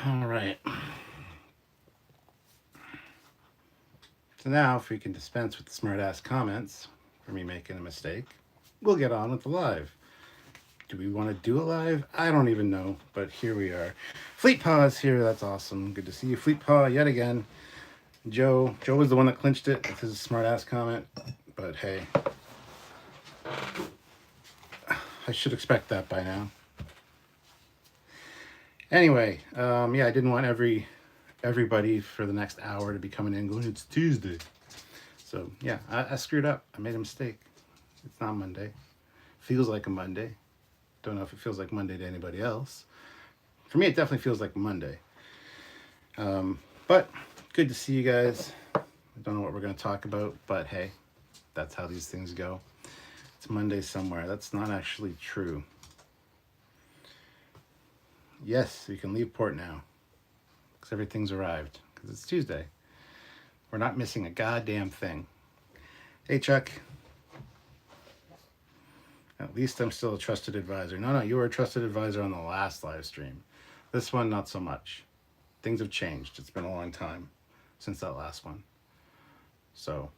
All right. So now, if we can dispense with the smart-ass comments for me making a mistake, we'll get on with the live. Do we want to do a live? I don't even know, but here we are. Fleet Paw is here. That's awesome. Good to see you, Fleet Paw, yet again. Joe was the one that clinched it with his smart-ass comment, but hey, I should expect that by now. Anyway, yeah, I didn't want everybody for the next hour to be coming in going, it's Tuesday. So yeah, I screwed up. I made a mistake. It's not Monday. Feels like a Monday. Don't know if it feels like Monday to anybody else. For me, it definitely feels like Monday. But good to see you guys. I don't know what we're going to talk about, but hey, that's how these things go. It's Monday somewhere. That's not actually true. Yes, we can leave port now because everything's arrived because it's Tuesday. We're not missing a goddamn thing. Hey, Chuck. At least I'm still a trusted advisor. No, you were a trusted advisor on the last live stream. This one, not so much. Things have changed. It's been a long time since that last one. So,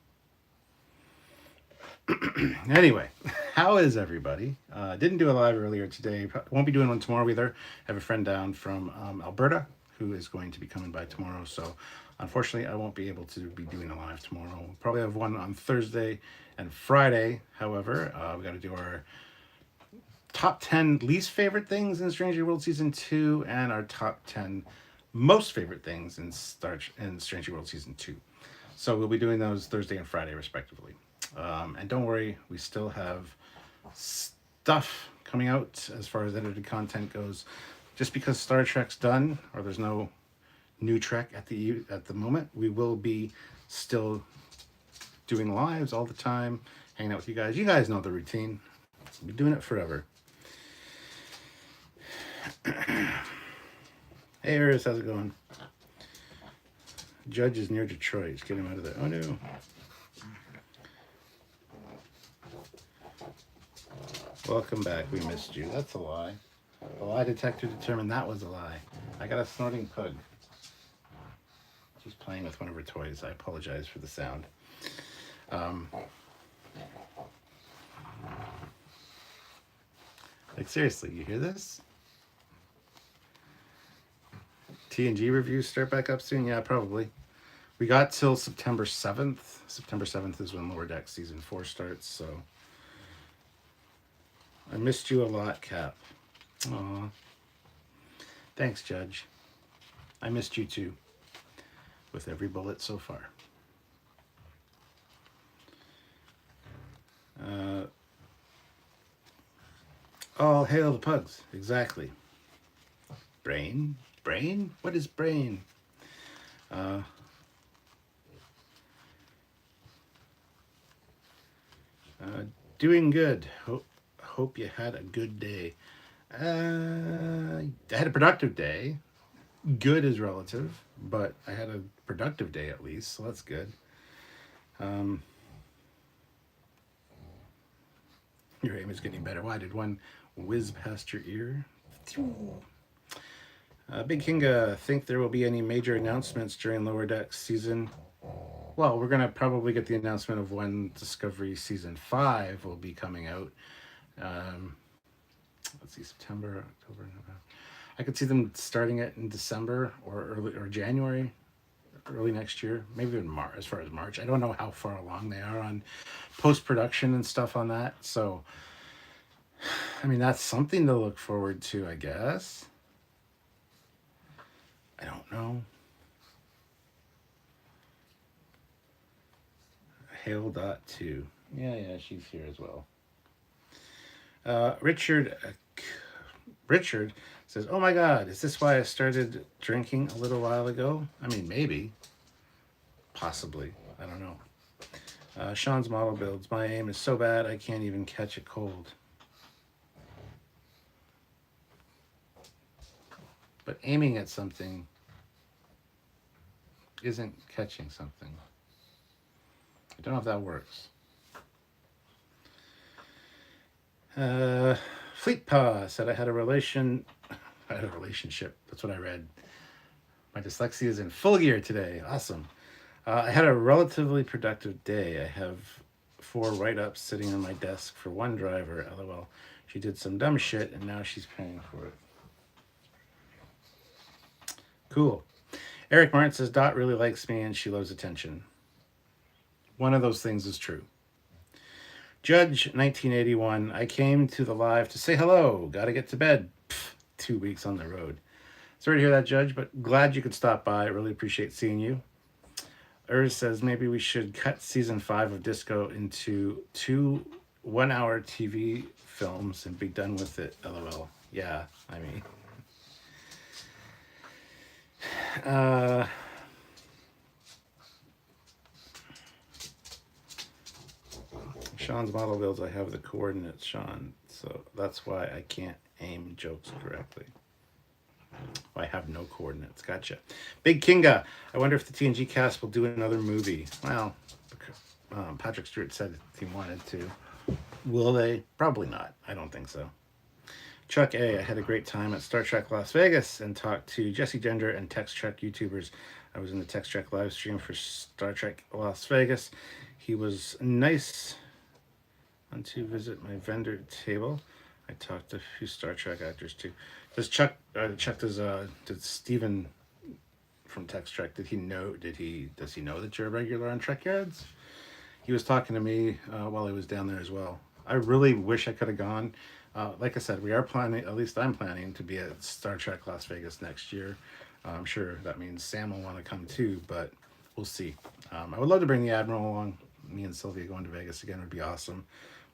anyway, how is everybody? Didn't do a live earlier today. Won't be doing one tomorrow either. I have a friend down from Alberta who is going to be coming by tomorrow. So, unfortunately, I won't be able to be doing a live tomorrow. We'll probably have one on Thursday and Friday. However, we got to do our top 10 least favorite things in Stranger World Season 2 and our top 10 most favorite things in Stranger World Season 2. So we'll be doing those Thursday and Friday, respectively. And don't worry, we still have stuff coming out as far as edited content goes. Just because Star Trek's done, or there's no new Trek at the moment, we will be still doing lives all the time, hanging out with you guys. You guys know the routine. We'll be doing it forever. Hey, Iris, how's it going? Judge is near Detroit. Let's get him out of there. Oh, no. Welcome back. We missed you. That's a lie. The lie detector determined that was a lie. I got a snorting pug. She's playing with one of her toys. I apologize for the sound. Like, seriously, you hear this? TNG reviews start back up soon? Yeah, probably. We got till September 7th. September 7th is when Lower Deck Season 4 starts, so... I missed you a lot, Cap. Aw. Thanks, Judge. I missed you too. With every bullet so far. All hail the pugs. Exactly. Brain? Brain? What is brain? Doing good. Hope you had a good day. I had a productive day. Good is relative, but I had a productive day at least, so that's good. Your aim is getting better. Why did one whiz past your ear? Big Kinga, think there will be any major announcements during Lower Decks season? Well, we're going to probably get the announcement of when Discovery Season 5 will be coming out. Let's see, September, October, November. I could see them starting it in December or January, early next year, maybe even March, as far as March. I don't know how far along they are on post-production and stuff on that. So, I mean, that's something to look forward to, I guess. I don't know. Hale.2. Yeah, she's here as well. Richard says, "Oh my God, is this why I started drinking a little while ago?" I mean, maybe, possibly. I don't know. Sean's model builds. My aim is so bad I can't even catch a cold. But aiming at something isn't catching something. I don't know if that works. Fleet Paw said I had a relation I had a relationship. That's what I read. My dyslexia is in full gear today. Awesome. I had a relatively productive day. I have 4 write-ups sitting on my desk for one driver. LOL. She did some dumb shit and now she's paying for it. Cool. Eric Martin says Dot really likes me and she loves attention. One of those things is true. Judge 1981. I came to the live to say hello. Gotta get to bed. Pfft, 2 weeks on the road. Sorry to hear that, Judge, but glad you could stop by. I really appreciate seeing you. Urs says maybe we should cut season 5 of Disco into 2 1-hour TV films and be done with it. LOL. Yeah, I mean. Sean's model builds, I have the coordinates, Sean. So that's why I can't aim jokes correctly. I have no coordinates. Gotcha. Big Kinga. I wonder if the TNG cast will do another movie. Well, Patrick Stewart said he wanted to. Will they? Probably not. I don't think so. Chuck A. I had a great time at Star Trek Las Vegas and talked to Jesse Gender and Text Trek YouTubers. I was in the Text Trek live stream for Star Trek Las Vegas. He was nice to visit my vendor table. I talked to a few Star Trek actors too. Does did Steven from Text Trek, does he know that you're a regular on Trekyards? He was talking to me while he was down there as well. I really wish I could have gone. Like I said, we are planning, at least I'm planning to be at Star Trek Las Vegas next year. I'm sure that means Sam will want to come too, but we'll see. I would love to bring the Admiral along. Me and Sylvia going to Vegas again would be awesome.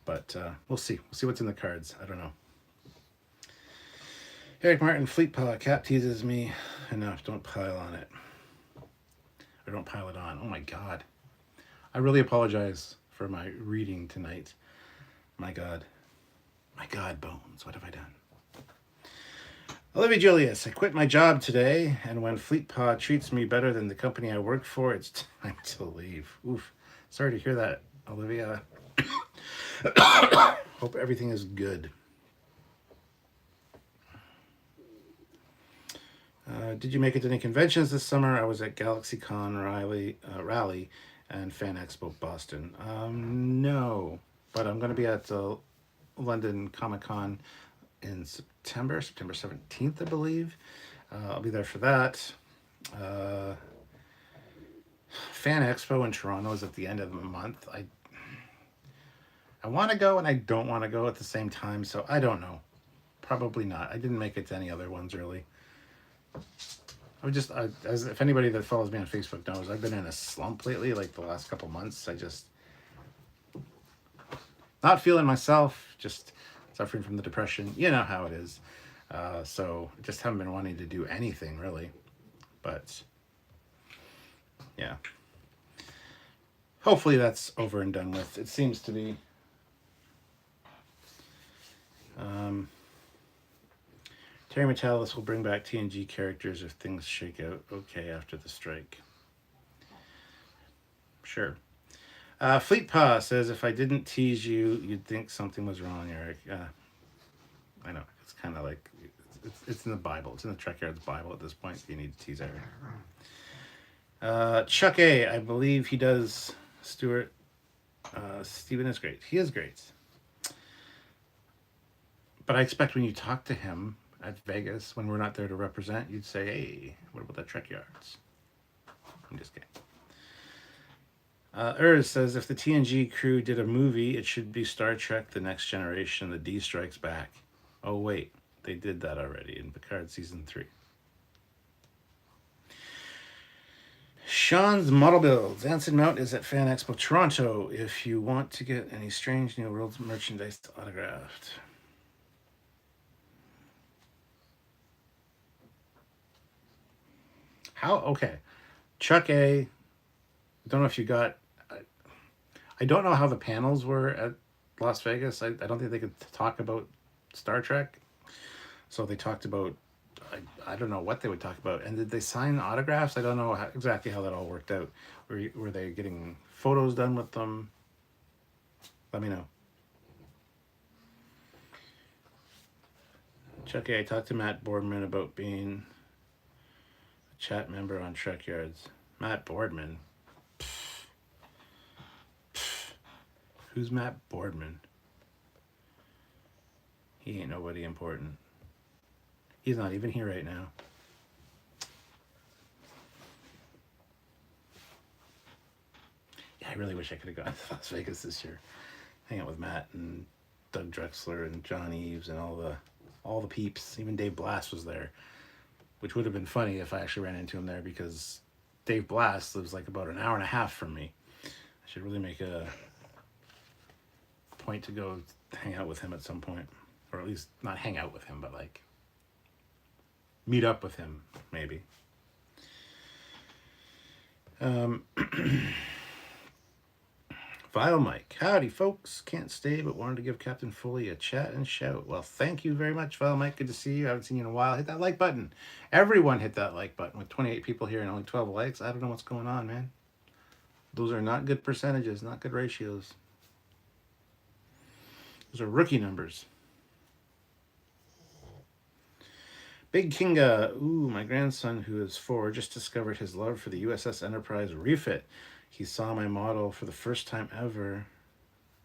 But we'll see. We'll see what's in the cards. I don't know. Eric Martin, Fleetpaw, Cat teases me enough. Don't pile on it. Or don't pile it on. Oh my God. I really apologize for my reading tonight. My God. My God, Bones. What have I done? Olivia Julius, I quit my job today, and when Fleetpaw treats me better than the company I work for, it's time to leave. Oof. Sorry to hear that, Olivia. Hope everything is good. Did you make it to any conventions this summer? I was at GalaxyCon Rally and Fan Expo Boston. No, but I'm going to be at London Comic Con in September 17th, I believe. I'll be there for that. Fan Expo in Toronto is at the end of the month. I want to go and I don't want to go at the same time, so I don't know. Probably not. I didn't make it to any other ones really. As if anybody that follows me on Facebook knows, I've been in a slump lately, like the last couple months. I just not feeling myself, just suffering from the depression. You know how it is. So I just haven't been wanting to do anything really. But yeah. Hopefully that's over and done with. It seems to be. Terry Metalis will bring back TNG characters if things shake out okay after the strike. Sure. Fleetpaw says, if I didn't tease you, you'd think something was wrong, Eric. I know. It's kind of like, it's in the Bible. It's in the Trekyards Bible at this point. You need to tease Eric. Chuck A. I believe he does. Stuart. Stephen is great. He is great. But I expect when you talk to him at Vegas, when we're not there to represent, you'd say, hey, what about that Trekyards? I'm just kidding. Urs says, if the TNG crew did a movie, it should be Star Trek The Next Generation, The D Strikes Back. Oh, wait. They did that already in Picard Season 3. Sean's model builds. Anson Mount is at Fan Expo Toronto if you want to get any Strange New Worlds merchandise autographed. How? Okay. Chuck A. Don't know if you got... I don't know how the panels were at Las Vegas. I don't think they could talk about Star Trek. So they talked about... I don't know what they would talk about. And did they sign autographs? I don't know exactly how that all worked out. Were they getting photos done with them? Let me know. Chucky, I talked to Matt Boardman about being a chat member on Trekyards. Matt Boardman? Who's Matt Boardman? He ain't nobody important. He's not even here right now. Yeah, I really wish I could have gone to Las Vegas this year. Hang out with Matt and Doug Drexler and John Eves and all the peeps. Even Dave Blass was there, which would have been funny if I actually ran into him there, because Dave Blass lives like about an hour and a half from me. I should really make a point to go hang out with him at some point, or at least not hang out with him, but like meet up with him maybe. Vile Mike, howdy folks, can't stay but wanted to give Captain Foley a chat and shout. Well, thank you very much, Vile Mike, good to see you. I haven't seen you in a while. Hit that like button. Everyone hit that like button. With 28 people here and only 12 likes, I don't know what's going on, man. Those are not good percentages, not good ratios. Those are rookie numbers. Big Kinga, ooh, my grandson who is 4 just discovered his love for the USS Enterprise refit. He saw my model for the first time ever,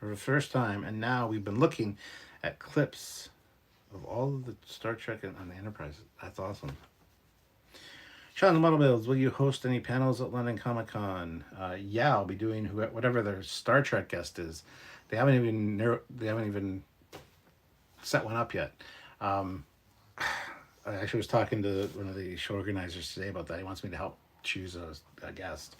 and now we've been looking at clips of all of the Star Trek on the Enterprise. That's awesome. Sean, the model builds, will you host any panels at London Comic Con? Yeah, I'll be doing whatever their Star Trek guest is. They haven't even set one up yet. I actually was talking to one of the show organizers today about that. He wants me to help choose a guest.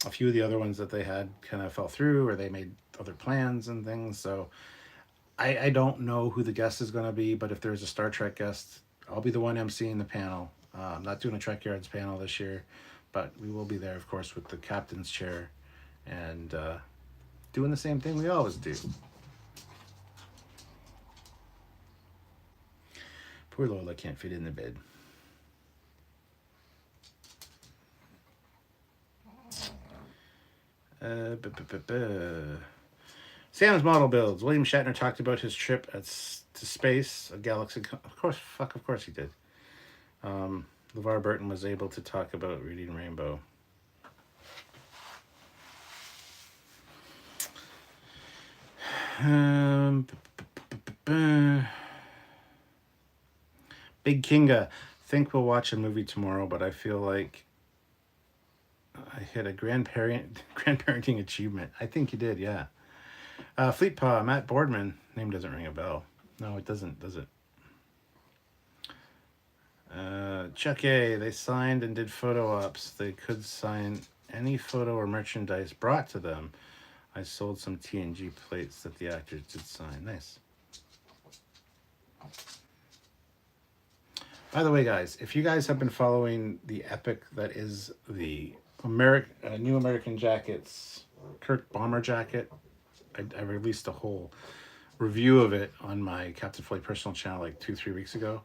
A few of the other ones that they had kind of fell through, or they made other plans and things. So I don't know who the guest is going to be, but if there's a Star Trek guest, I'll be the one emceeing the panel. I'm not doing a Trekyards panel this year, but we will be there, of course, with the captain's chair and doing the same thing we always do. Poor Lola can't fit in the bed. Sam's model builds. William Shatner talked about his trip to space, a galaxy. Of course he did. LeVar Burton was able to talk about reading Rainbow. Big Kinga, think we'll watch a movie tomorrow, but I feel like I hit a grandparenting achievement. I think you did, yeah. Fleet Paw, Matt Boardman. Name doesn't ring a bell. No, it doesn't, does it? Chuck A, they signed and did photo ops. They could sign any photo or merchandise brought to them. I sold some TNG plates that the actors did sign. Nice. By the way, guys, if you guys have been following the epic that is the New American Jackets Kirk bomber jacket, I released a whole review of it on my Captain Foley personal channel like 2-3 weeks ago,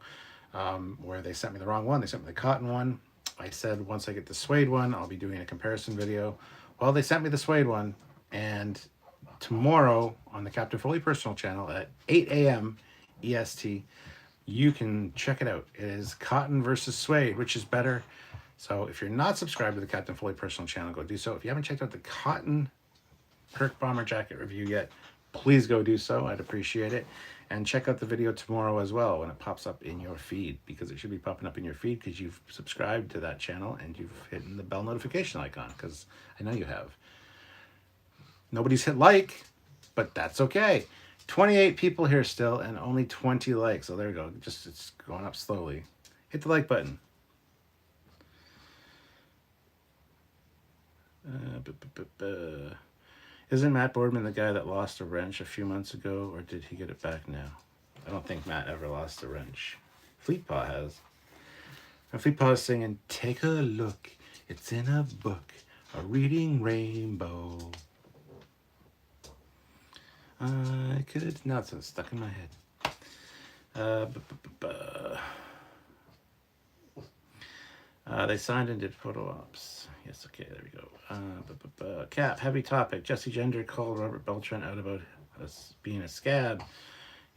where they sent me the wrong one. They sent me the cotton one. I said once I get the suede one, I'll be doing a comparison video. Well, they sent me the suede one, and tomorrow on the Captain Foley personal channel at 8 a.m. EST, you can check it out. It is cotton versus suede, which is better. So if you're not subscribed to the Captain Foley personal channel, go do so. If you haven't checked out the cotton Kirk bomber jacket review yet, please go do so. I'd appreciate it. And check out the video tomorrow as well when it pops up in your feed, because it should be popping up in your feed because you've subscribed to that channel and you've hit the bell notification icon, because I know you have. Nobody's hit like, but that's okay. 28 people here still and only 20 likes. So there you go. It's going up slowly. Hit the like button. Isn't Matt Boardman the guy that lost a wrench a few months ago, or did he get it back now? I don't think Matt ever lost a wrench. Fleetpaw has. And Fleetpaw is singing, take a look, it's in a book, a reading rainbow. I could, now it's stuck in my head. They signed and did photo ops. Yes, okay, there we go. Cap, heavy topic. Jesse Gender called Robert Beltran out about us being a scab.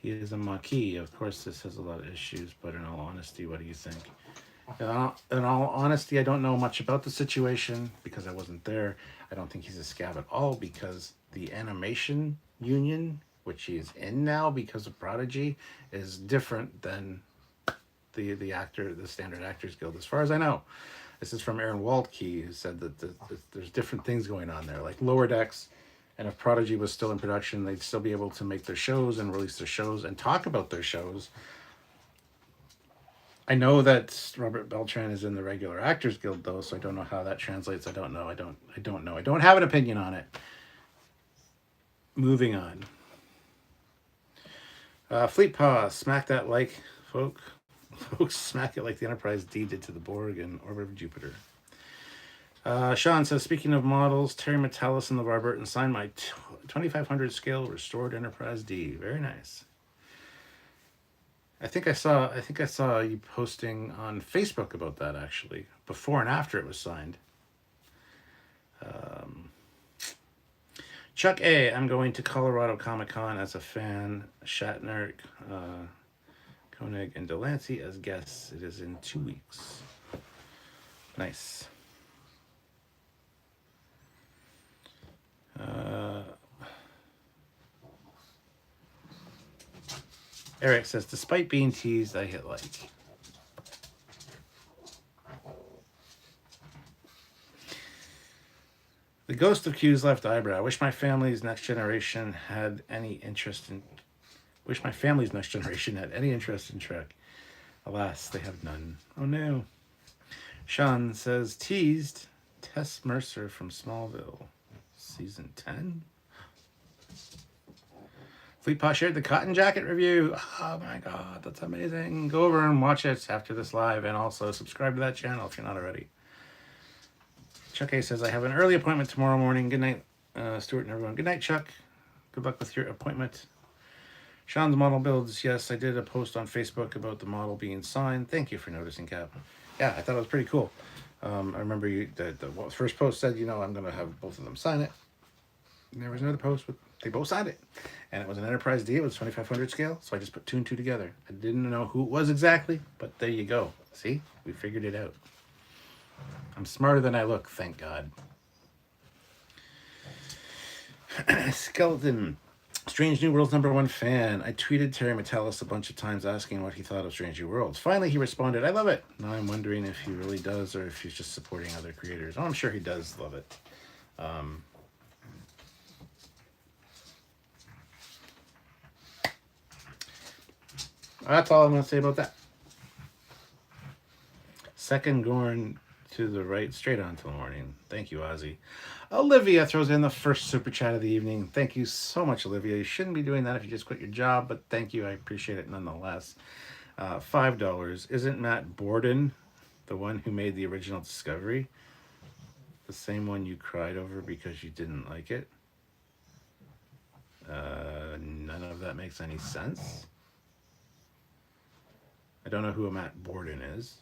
He is a Maquis. Of course, this has a lot of issues, but in all honesty, what do you think? In all honesty, I don't know much about the situation because I wasn't there. I don't think he's a scab at all because the animation union, which he is in now because of Prodigy, is different than the Standard Actors Guild, as far as I know. This is from Aaron Waldkey, who said that there's different things going on there, like Lower Decks. And if Prodigy was still in production, they'd still be able to make their shows and release their shows and talk about their shows. I know that Robert Beltran is in the regular Actors Guild, though, so I don't know how that translates. I don't know. I don't know. I don't have an opinion on it. Moving on. Fleet Paw, smack that like, folks. Folks, smack it like the Enterprise D did to the Borg in Orbit of Jupiter. Sean says, speaking of models, Terry Metalis and LeVar Burton signed my 2500 scale restored Enterprise D. Very nice. I think I saw you posting on Facebook about that, actually, before and after it was signed. Chuck A, I'm going to Colorado Comic-Con as a fan. Shatner, Koenig, and Delancey as guests. It is in 2 weeks. Nice. Eric says, despite being teased, I hit like. The ghost of Q's left eyebrow. I wish my family's next generation had any interest in. Wish my family's next generation had any interest in Trek. Alas, they have none. Oh no. Sean says, teased Tess Mercer from Smallville. Season 10? Fleet Paw shared the Cotton Jacket review. Oh my god, that's amazing. Go over and watch it after this live, and also subscribe to that channel if you're not already. Chuck A says, I have an early appointment tomorrow morning. Good night, Stuart and everyone. Good night, Chuck. Good luck with your appointment. Sean's model builds. Yes, I did a post on Facebook about the model being signed. Thank you for noticing, Cap. Yeah, I thought it was pretty cool. I remember the first post said, I'm going to have both of them sign it. And there was another post, but they both signed it. And it was an Enterprise D. It was 2500 scale, so I just put 2 and 2 together. I didn't know who it was exactly, but there you go. See? We figured it out. I'm smarter than I look, thank God. Skeleton. Strange New Worlds #1 fan. I tweeted Terry Metalis a bunch of times asking what he thought of Strange New Worlds. Finally, he responded, I love it. Now I'm wondering if he really does or if he's just supporting other creators. Oh, I'm sure he does love it. That's all I'm going to say about that. Second Gorn to the right, straight on till morning. Thank you, Ozzy. Olivia throws in the first super chat of the evening. Thank you so much, Olivia. You shouldn't be doing that if you just quit your job, but thank you. I appreciate it nonetheless. $5. Isn't Matt Borden the one who made the original Discovery? The same one you cried over because you didn't like it? None of that makes any sense. I don't know who a Matt Borden is.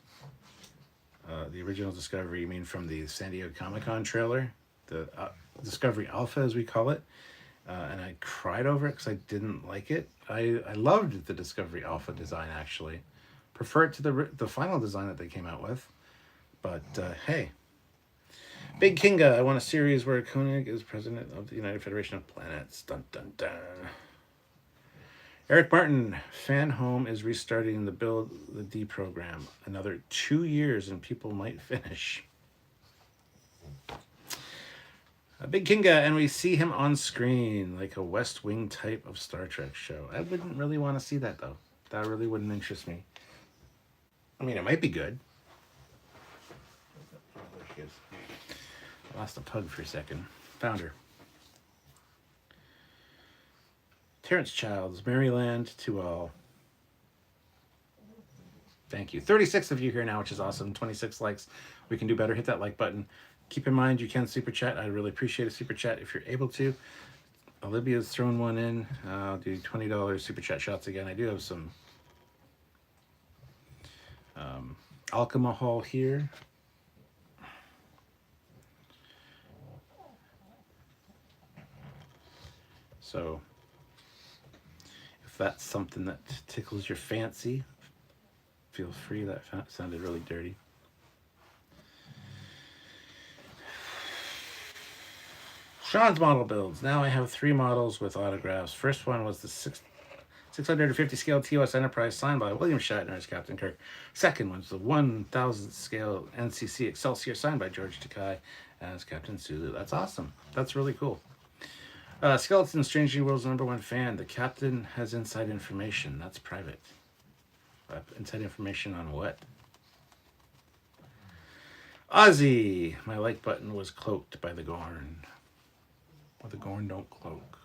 The original Discovery, you mean from the San Diego Comic-Con trailer? The Discovery Alpha, as we call it. And I cried over it because I didn't like it. I loved the Discovery Alpha design, actually. Prefer it to the final design that they came out with. But, hey. Big Kinga, I want a series where Koenig is president of the United Federation of Planets. Dun, dun, dun. Eric Martin, Fan Home is restarting the Build the D program. Another 2 years and people might finish. A Big Kinga, and we see him on screen like a West Wing type of Star Trek show. I wouldn't really want to see that, though. That really wouldn't interest me. I mean, it might be good. Oh, there she is. I lost a pug for a second. Found her. Terrence Childs, Maryland to all. Thank you. 36 of you here now, which is awesome. 26 likes. We can do better. Hit that like button. Keep in mind, you can super chat. I'd really appreciate a super chat if you're able to. Olivia's thrown one in. I'll do $20 super chat shots again. I do have some alcohol here. So that's something that tickles your fancy, feel free. That sounded really dirty. Sean's model builds. Now I have 3 models with autographs. First one was the 650 scale TOS Enterprise signed by William Shatner as Captain Kirk. Second one's the 1000 scale NCC Excelsior signed by George Takei as Captain Sulu. That's awesome. That's really cool. Skeleton, Strange New World's #1 fan. The captain has inside information. That's private. Inside information on what? Ozzy. My like button was cloaked by the Gorn. Well, the Gorn don't cloak.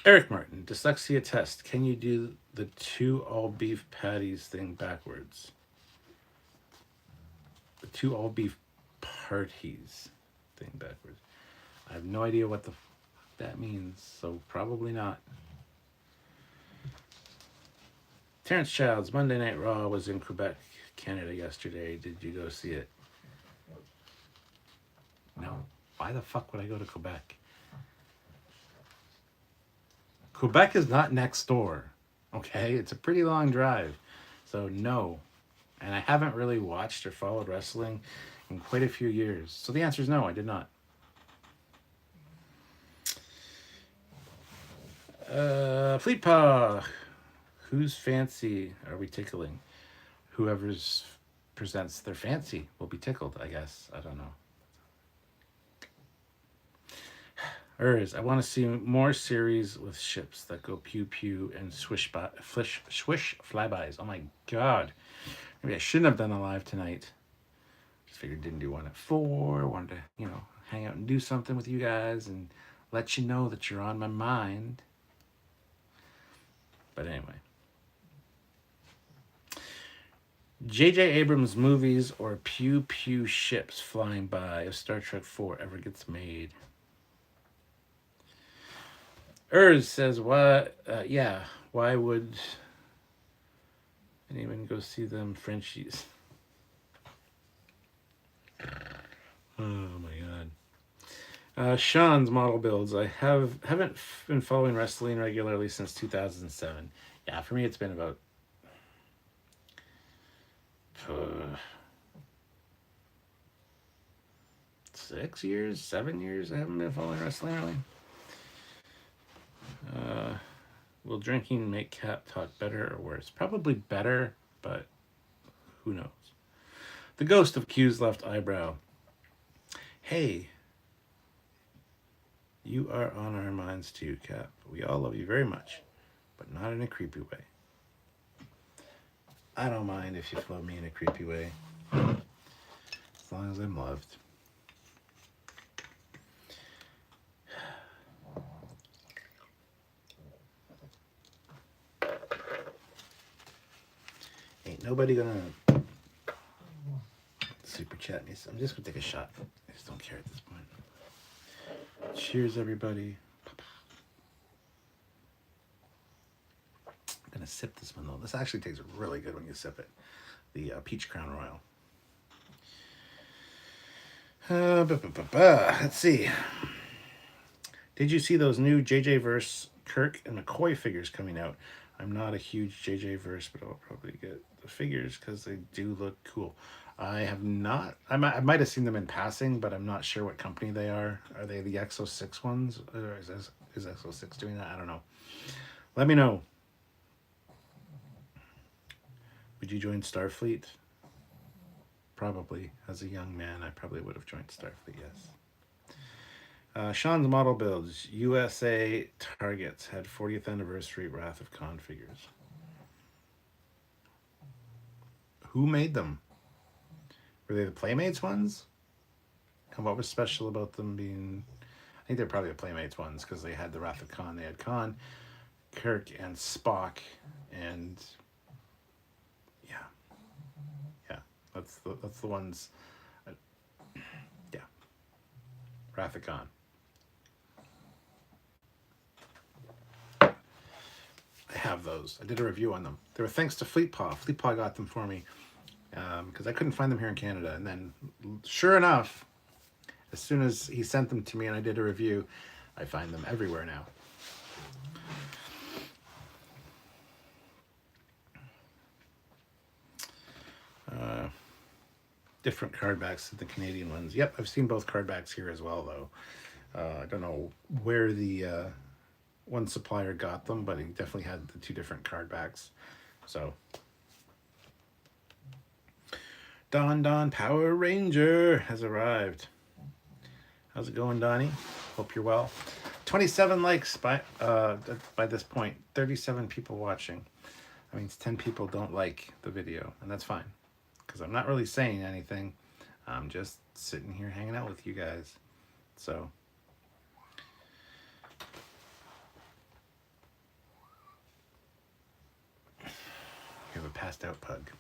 Eric Martin, dyslexia test. Can you do the 2 all beef patties thing backwards? The 2 all beef parties thing backwards. I have no idea what that means, so probably not. Terrence Childs, Monday Night Raw was in Quebec, Canada yesterday. Did you go see it? No. Why the fuck would I go to Quebec? Quebec is not next door, okay? It's a pretty long drive, so no. And I haven't really watched or followed wrestling in quite a few years. So the answer is no, I did not. Fleet Paw. Whose fancy are we tickling? Whoever's presents their fancy will be tickled, I guess. I don't know. I want to see more series with ships that go pew pew and swish flybys. Oh my god. Maybe I shouldn't have done a live tonight. Just figured didn't do one at 4. Wanted to, hang out and do something with you guys and let you know that you're on my mind. But anyway. J.J. Abrams movies or pew pew ships flying by if Star Trek 4 ever gets made. Says, why would anyone go see them Frenchies? Oh my god. Sean's model builds. I haven't been following wrestling regularly since 2007. Yeah, for me it's been about 6 years, 7 years I haven't been following wrestling really. Will drinking make Cap talk better or worse? Probably better, but who knows? The ghost of Q's left eyebrow. Hey, you are on our minds too, Cap. We all love you very much, but not in a creepy way. I don't mind if you love me in a creepy way, as long as I'm loved. Ain't nobody gonna super chat me. So I'm just gonna take a shot. I just don't care at this point. Cheers, everybody. I'm gonna sip this one though. This actually tastes really good when you sip it. The Peach Crown Royal. Let's see. Did you see those new JJ Verse Kirk and McCoy figures coming out? I'm not a huge JJ Verse, but I'll probably get the figures because they do look cool. I have not. I might have seen them in passing, but I'm not sure what company they are. Are they the Exo 6 ones? Or is Exo 6 doing that? I don't know. Let me know. Would you join Starfleet? Probably. As a young man, I probably would have joined Starfleet, yes. Sean's model builds. USA Targets had 40th anniversary Wrath of Khan figures. Who made them? Were they the Playmates ones? And what was special about them being... I think they're probably the Playmates ones because they had the Wrath of Khan. They had Khan, Kirk, and Spock, and... Yeah. That's the ones... yeah. Wrath of Khan. I have those. I did a review on them. They were thanks to Fleet Paw. Fleet Paw got them for me. because I couldn't find them here in Canada. And then, sure enough, as soon as he sent them to me and I did a review, I find them everywhere now. Different card backs than the Canadian ones. Yep, I've seen both card backs here as well, though. I don't know where the one supplier got them, but he definitely had the two different card backs. So, Don Power Ranger has arrived. How's it going, Donnie? Hope you're well. 27 likes by this point. 37 people watching. That means 10 people don't like the video, and that's fine, because I'm not really saying anything. I'm just sitting here hanging out with you guys. So, you have a passed out pug.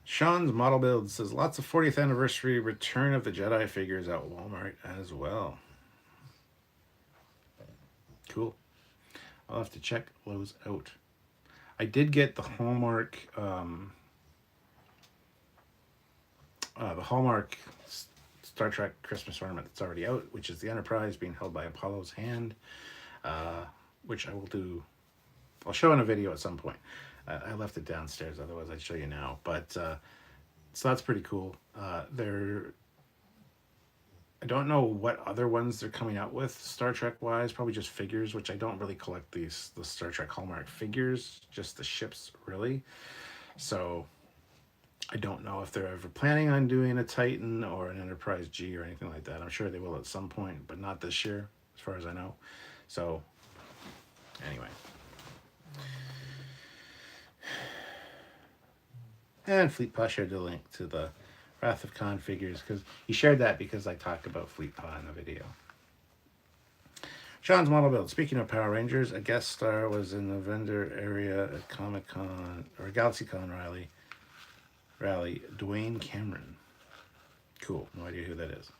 Sean's Model Build says lots of 40th anniversary Return of the Jedi figures at Walmart as well. Cool. I'll have to check those out. I did get the Hallmark Star Trek Christmas ornament that's already out, which is the Enterprise being held by Apollo's hand, which I will do. I'll show in a video at some point. I left it downstairs, otherwise I'd show you now. But so that's pretty cool. I don't know what other ones they're coming out with Star Trek wise. Probably just figures, which I don't really collect the Star Trek Hallmark figures, just the ships really. So I don't know if they're ever planning on doing a Titan or an Enterprise G or anything like that. I'm sure they will at some point, but not this year, as far as I know. So anyway. And Fleet Paw shared the link to the Wrath of Khan figures, because he shared that because I talked about Fleet Paw in the video. Sean's Model Build. Speaking of Power Rangers, a guest star was in the vendor area at Comic-Con, or GalaxyCon rally, Dwayne Cameron. Cool. No idea who that is.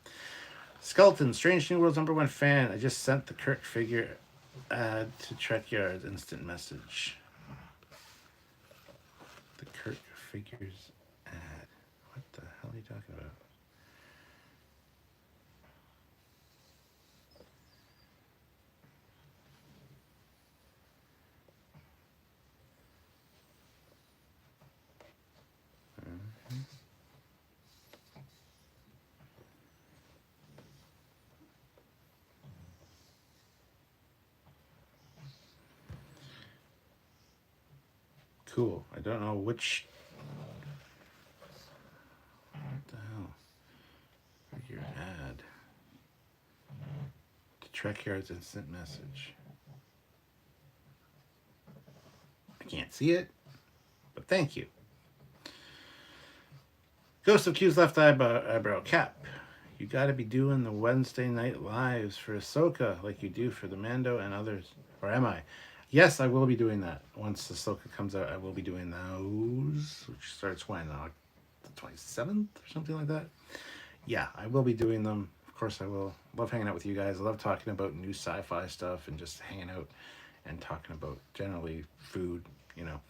Skeleton, Strange New World's #1 fan. I just sent the Kirk figure ad to Trekyards instant message. The Kirk figures ad. What the hell are you talking about? Cool. I don't know which. What the hell? Figure ad. To Trekyards instant message. I can't see it, but thank you. Ghost of Q's left eyebrow cap. You gotta be doing the Wednesday night lives for Ahsoka like you do for the Mando and others. Or am I? Yes, I will be doing that. Once Ahsoka comes out, I will be doing those, which starts when? The 27th or something like that? Yeah, I will be doing them. Of course I will. Love hanging out with you guys. I love talking about new sci-fi stuff and just hanging out and talking about generally food, you know.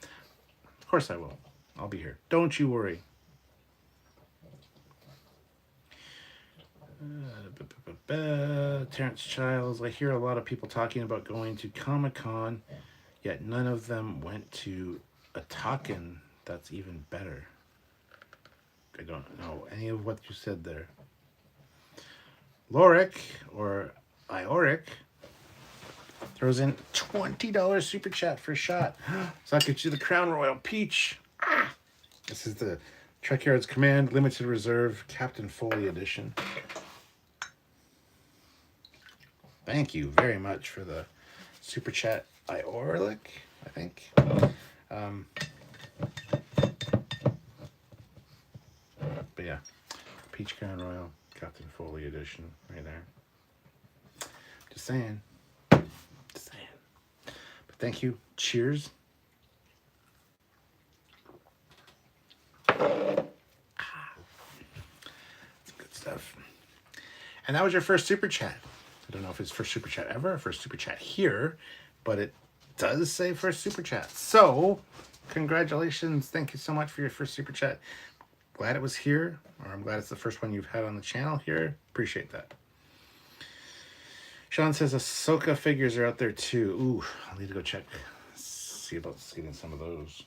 Of course I will. I'll be here. Don't you worry. Terrence Childs. I hear a lot of people talking about going to Comic-Con, yet none of them went to a Talkin. That's even better. I don't know any of what you said there. Loric, or Ioric, throws in $20 super chat for a shot. So that gets you the Crown Royal Peach. This is the Trekyards Command Limited Reserve Captain Foley edition. Thank you very much for the super chat, Ioric, I think. But yeah, Peach Crown Royal, Captain Foley edition, right there. Just saying. Just saying. But thank you. Cheers. It's good stuff. And that was your first super chat. I don't know if it's first super chat ever, first super chat here, but it does say first super chat. So, Congratulations. Thank you so much for your first super chat. Glad it was here, or I'm glad it's the first one you've had on the channel here. Appreciate that. Sean says Ahsoka figures are out there too. Ooh, I'll need to go check. See about getting some of those.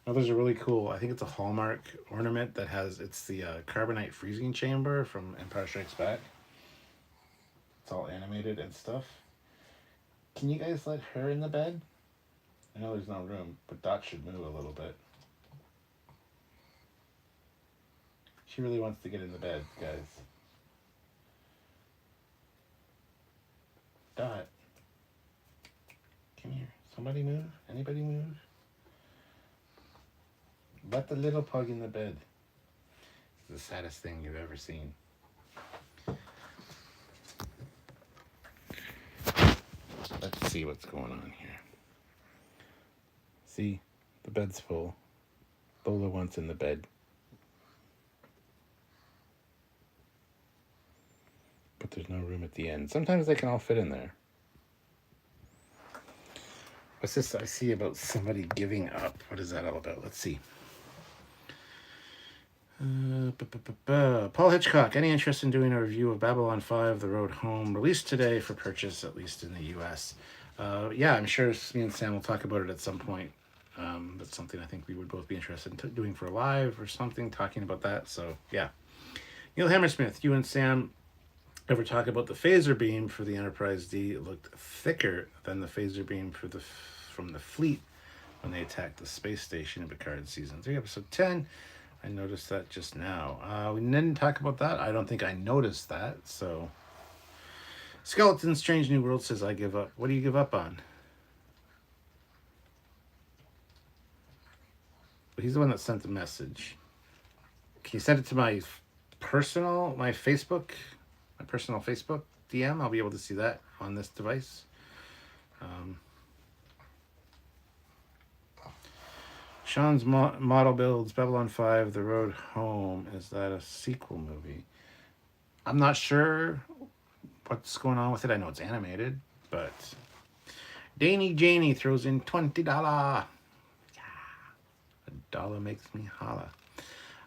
Oh, those are really cool. I think it's a Hallmark ornament that has, it's the carbonite freezing chamber from Empire Strikes Back. It's all animated and stuff. Can you guys let her in the bed? I know there's no room, but Dot should move a little bit. She really wants to get in the bed, guys. Dot. Come here. Somebody move? Anybody move? Let the little pug in the bed. It's the saddest thing you've ever seen. Let's see what's going on here. See? The bed's full. Lola wants in the bed. But there's no room at the end. Sometimes they can all fit in there. What's this I see about somebody giving up? What is that all about? Let's see. Paul Hitchcock, any interest in doing a review of Babylon 5, The Road Home, released today for purchase, at least in the U.S.? Yeah, I'm sure me and Sam will talk about it at some point. That's something I think we would both be interested in doing for a live or something, talking about that. So, yeah. Neil Hammersmith, you and Sam ever talk about the phaser beam for the Enterprise D? It looked thicker than the phaser beam from the fleet when they attacked the space station in Picard Season 3, Episode 10. I noticed that just now. We didn't talk about that. I don't think I noticed that. So, Skeleton Strange New World says, I give up. What do you give up on? He's the one that sent the message. Can you send it to my personal Facebook DM? I'll be able to see that on this device. Sean's model builds Babylon 5, The Road Home. Is that a sequel movie? I'm not sure what's going on with it. I know it's animated, but Danny Janie throws in $20. Yeah. $1 makes me holla.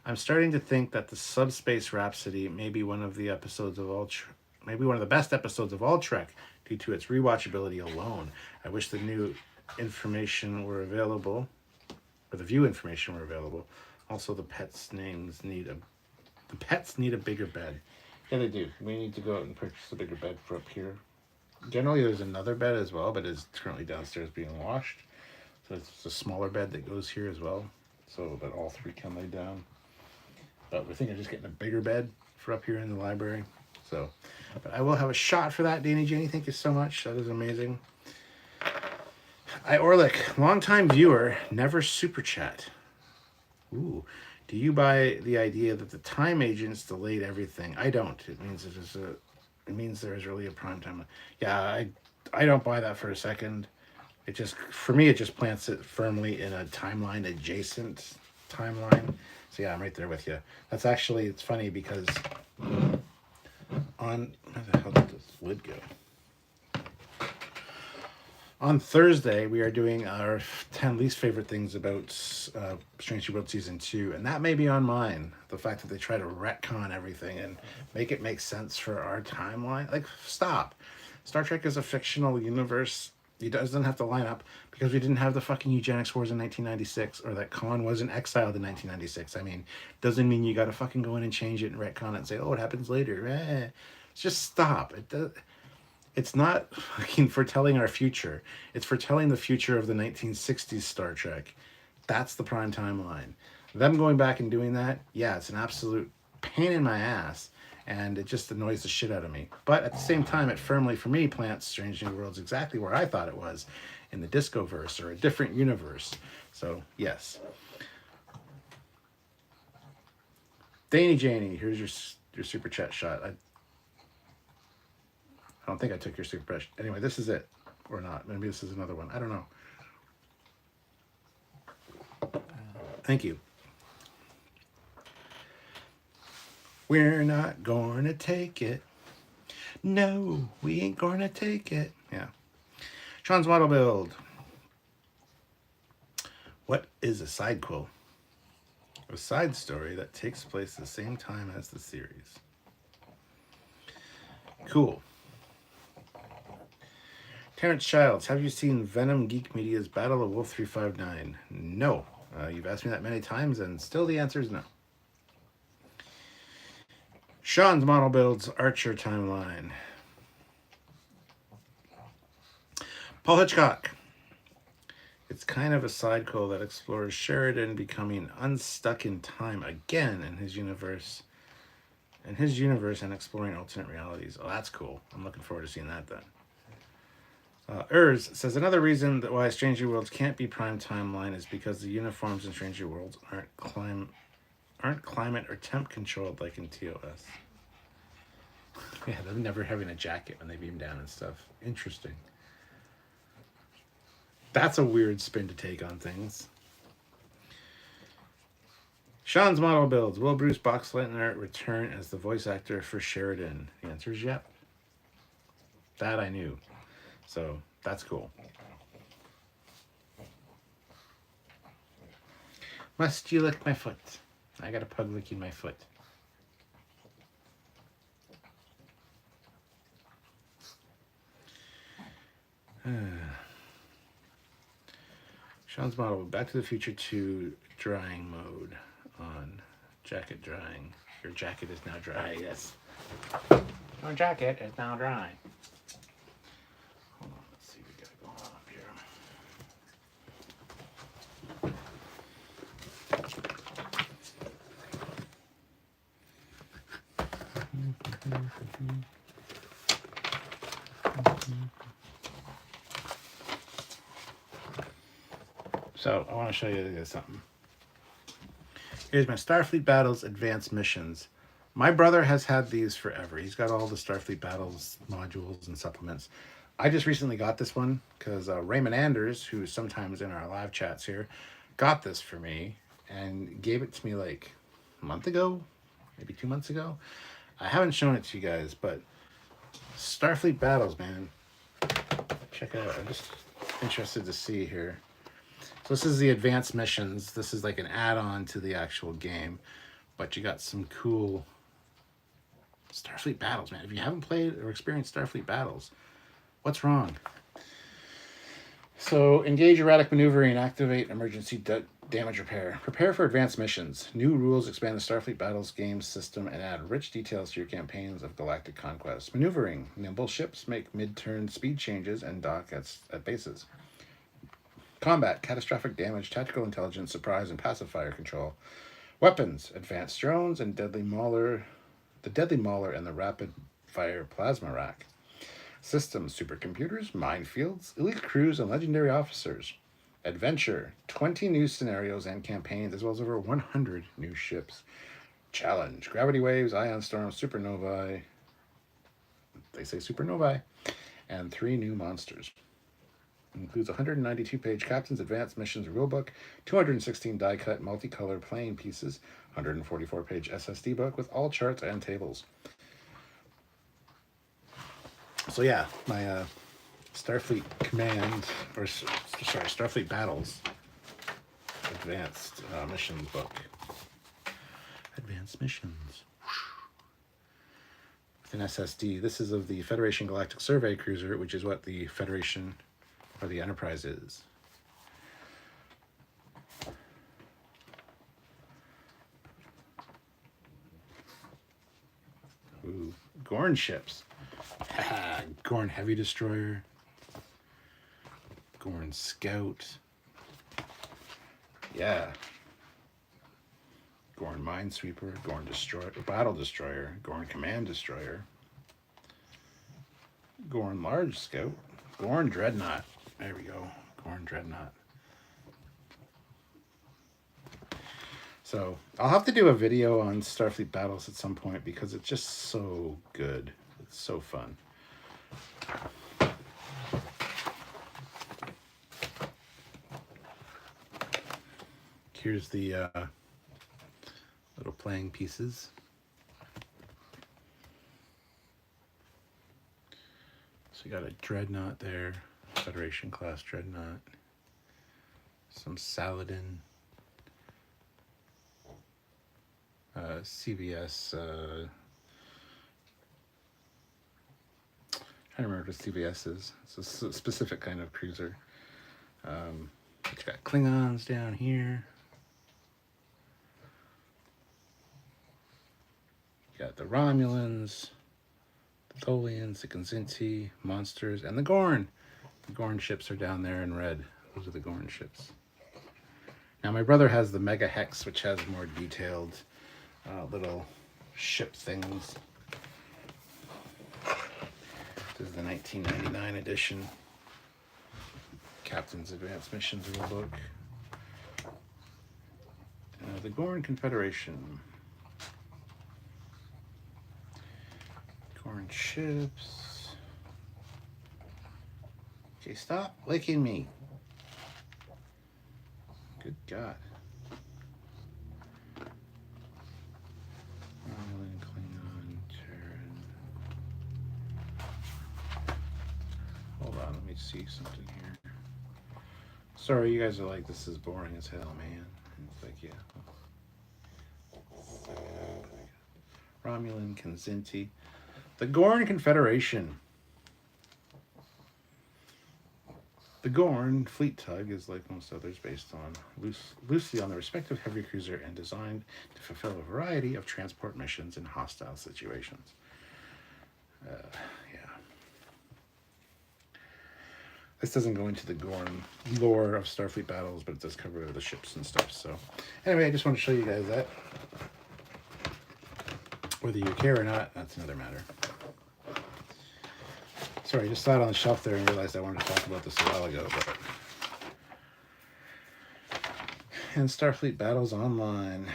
I'm starting to think that the Subspace Rhapsody may be one of the episodes of maybe one of the best episodes of all Trek due to its rewatchability alone. I wish the new information were available. Or the view information were available. Also, the pets' names need a bigger bed. Yeah, they do. We need to go out and purchase a bigger bed for up here. Generally, there's another bed as well, but it's currently downstairs being washed. So it's a smaller bed that goes here as well, so that all three can lay down. But we're thinking of just getting a bigger bed for up here in the library. So, but I will have a shot for that, Danny Jenny. Thank you so much. That is amazing. Orlick, longtime viewer, never super chat. Ooh, do you buy the idea that the time agents delayed everything? I don't. It means there is really a prime time. Yeah, I don't buy that for a second. For me, it just plants it firmly in a timeline adjacent timeline. So yeah, I'm right there with you. That's actually, it's funny because where the hell did this lid go? On Thursday, we are doing our 10 least favorite things about Strange New World Season 2, and that may be on mine. The fact that they try to retcon everything and make it make sense for our timeline. Like, stop. Star Trek is a fictional universe. It doesn't have to line up because we didn't have the fucking eugenics wars in 1996, or that Khan wasn't exiled in 1996. I mean, doesn't mean you got to fucking go in and change it and retcon it and say, oh, it happens later. Just stop. It's not fucking foretelling our future. It's foretelling the future of the 1960s Star Trek. That's the prime timeline. Them going back and doing that, yeah, it's an absolute pain in my ass, and it just annoys the shit out of me. But at the same time, it firmly, for me, plants Strange New Worlds exactly where I thought it was, in the Discoverse, or a different universe. So, yes. Danny Janie, here's your super chat shot. I don't think I took your super chat. Anyway, this is it. Or not. Maybe this is another one. I don't know. Thank you. We're not going to take it. No, we ain't going to take it. Yeah. Sean's model build. What is a sidequel? A side story that takes place the same time as the series. Cool. Terrence Childs, have you seen Venom Geek Media's Battle of Wolf 359? No. You've asked me that many times, and still the answer is no. Sean's model builds Archer timeline. Paul Hitchcock. It's kind of a sidequel that explores Sheridan becoming unstuck in time again in his universe. And exploring alternate realities. Oh, that's cool. I'm looking forward to seeing that then. Urs says another reason that why Stranger Worlds can't be prime timeline is because the uniforms in Stranger Worlds aren't climate or temp controlled like in TOS. Yeah, them never having a jacket when they beam down and stuff. Interesting. That's a weird spin to take on things. Sean's model builds. Will Bruce Boxleitner return as the voice actor for Sheridan? The answer is yep. That I knew. So that's cool. Must you lick my foot? I got a pug licking my foot. Sean's model, Back to the Future 2 drying mode on jacket drying. Your jacket is now dry, yes. Your jacket is now dry. Hold on, let's see what we got going on up here. So I want to show you something. Here's my Starfleet Battles Advanced Missions. My brother has had these forever. He's got all the Starfleet Battles modules and supplements. I just recently got this one because Raymond Anders, who's sometimes in our live chats here, got this for me and gave it to me like a month ago, maybe 2 months ago. I haven't shown it to you guys, but Starfleet Battles, man. Check it out. I'm just interested to see here. So this is the advanced missions. This is like an add-on to the actual game, but you got some cool Starfleet Battles, man. If you haven't played or experienced Starfleet Battles, what's wrong? So engage erratic maneuvering and activate emergency damage repair. Prepare for advanced missions. New rules expand the Starfleet Battles game system and add rich details to your campaigns of galactic conquest. Maneuvering. Nimble ships make mid-turn speed changes and dock at bases. Combat, catastrophic damage, tactical intelligence, surprise, and pacifier control. Weapons, advanced drones, and the Deadly Mauler and the rapid fire plasma rack. Systems, supercomputers, minefields, elite crews, and legendary officers. Adventure, 20 new scenarios and campaigns, as well as over 100 new ships. Challenge, gravity waves, ion storms, supernovae. They say supernovae. And 3 new monsters. Includes a 192-page Captain's Advanced Missions rulebook, 216 die-cut multicolor playing pieces, 144-page SSD book with all charts and tables. So yeah, my Starfleet Starfleet Battles Advanced Missions book. Advanced Missions. With an SSD. This is of the Federation Galactic Survey Cruiser, which is what the Federation or the Enterprise is. Ooh, Gorn ships. Gorn Heavy Destroyer. Gorn Scout. Yeah. Gorn Minesweeper. Gorn Battle Destroyer. Gorn Command Destroyer. Gorn Large Scout. Gorn Dreadnought. There we go. Gorn Dreadnought. So I'll have to do a video on Starfleet Battles at some point because it's just so good. It's so fun. Here's the little playing pieces. So you got a Dreadnought there, Federation class Dreadnought. some Saladin. CBS. I don't remember what CBS is. It's a specific kind of cruiser. It's got Klingons down here. You got the Romulans, the Tholians, the Kzinti, monsters, and the Gorn. The Gorn ships are down there in red. Those are the Gorn ships. Now my brother has the Mega Hex, which has more detailed little ship things. This is the 1999 edition. Captain's Advanced Missions Rulebook. The Gorn Confederation. Gorn ships. Okay, stop licking me. Good God. Romulan, Klingon, Terran. Hold on, let me see something here. Sorry, you guys are like, this is boring as hell, man. It's like, yeah. Romulan, Kzinti. The Gorn Confederation. The Gorn fleet tug is, like most others, based on loosely on the respective heavy cruiser and designed to fulfill a variety of transport missions in hostile situations. Yeah. This doesn't go into the Gorn lore of Starfleet battles, but it does cover the ships and stuff. So, anyway, I just want to show you guys that. Whether you care or not, that's another matter. Sorry, I just saw it on the shelf there and realized I wanted to talk about this a while ago. But... And Starfleet Battles Online.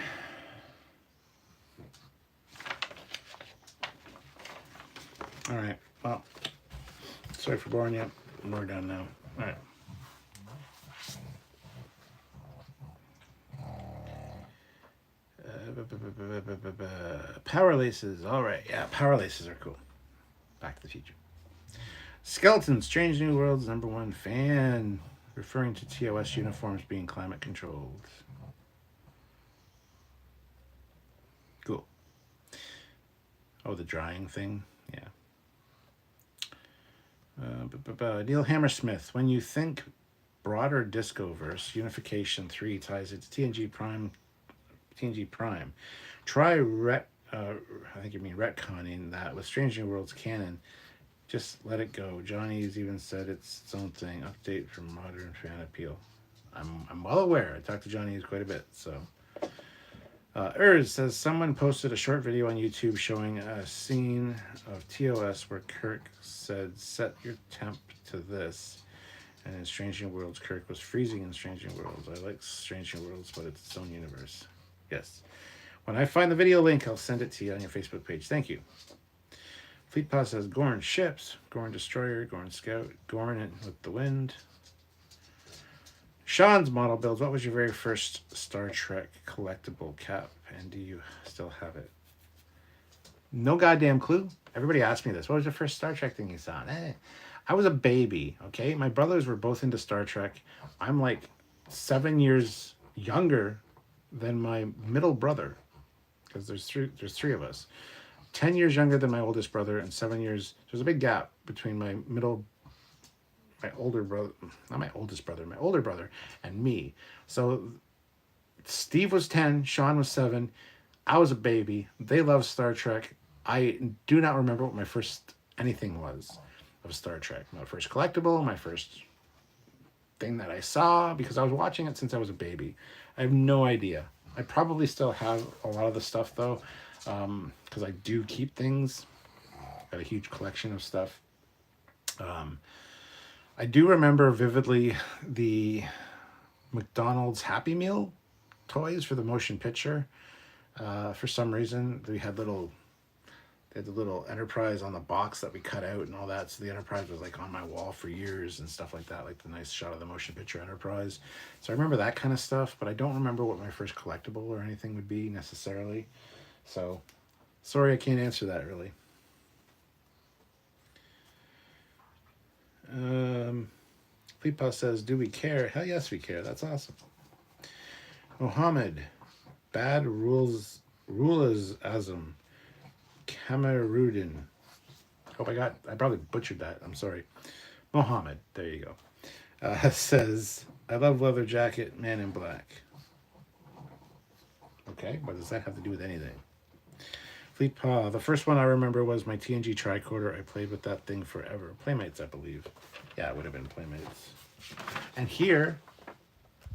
All right, well, sorry for boring you. We're done now. All right. Power laces. All right, yeah, power laces are cool. Back to the Future. Skeleton, Strange New Worlds #1 fan, referring to TOS uniforms being climate controlled. Cool. Oh, the drying thing? Yeah. Neil Hammersmith, when you think broader Discoverse, Unification 3 ties into TNG Prime. Try I think you mean retconning that with Strange New Worlds canon. Just let it go. Johnny's even said it's its own thing. Update for modern fan appeal. I'm well aware. I talked to Johnny quite a bit. So, says someone posted a short video on YouTube showing a scene of TOS where Kirk said, "Set your temp to this." And in Strange New Worlds, Kirk was freezing in Strange New Worlds. I like Strange New Worlds, but it's its own universe. Yes. When I find the video link, I'll send it to you on your Facebook page. Thank you. Fleet Pass has Gorn ships, Gorn Destroyer, Gorn Scout, Gorn with the Wind. Sean's model builds. What was your very first Star Trek collectible, Cap? And do you still have it? No goddamn clue. Everybody asked me this. What was your first Star Trek thing you saw? I was a baby, okay? My brothers were both into Star Trek. I'm like 7 years younger than my middle brother, because there's three of us. 10 years younger than my oldest brother, and 7 years. There's a big gap between my older brother, not my oldest brother, my older brother, and me. So Steve was 10, Sean was 7. I was a baby. They loved Star Trek. I do not remember what my first anything was of Star Trek. My first collectible, my first thing that I saw, because I was watching it since I was a baby. I have no idea. I probably still have a lot of the stuff, though, because I do keep things. Got a huge collection of stuff. I do remember vividly the McDonald's Happy Meal toys for the motion picture. For some reason, they had the little Enterprise on the box that we cut out and all that. So the Enterprise was like on my wall for years and stuff like that, like the nice shot of the motion picture Enterprise. So I remember that kind of stuff, but I don't remember what my first collectible or anything would be necessarily. So sorry, I can't answer that really. Fleetpaw says, do we care? Hell yes, we care. That's awesome. Mohammed, bad rulers Azam, Cameroon. Hope I probably butchered that. I'm sorry. Mohammed, there you go. Says, I love leather jacket, man in black. Okay, what does that have to do with anything? Fleet Paw, the first one I remember was my TNG tricorder. I played with that thing forever. Playmates, I believe. Yeah, it would have been Playmates. And here,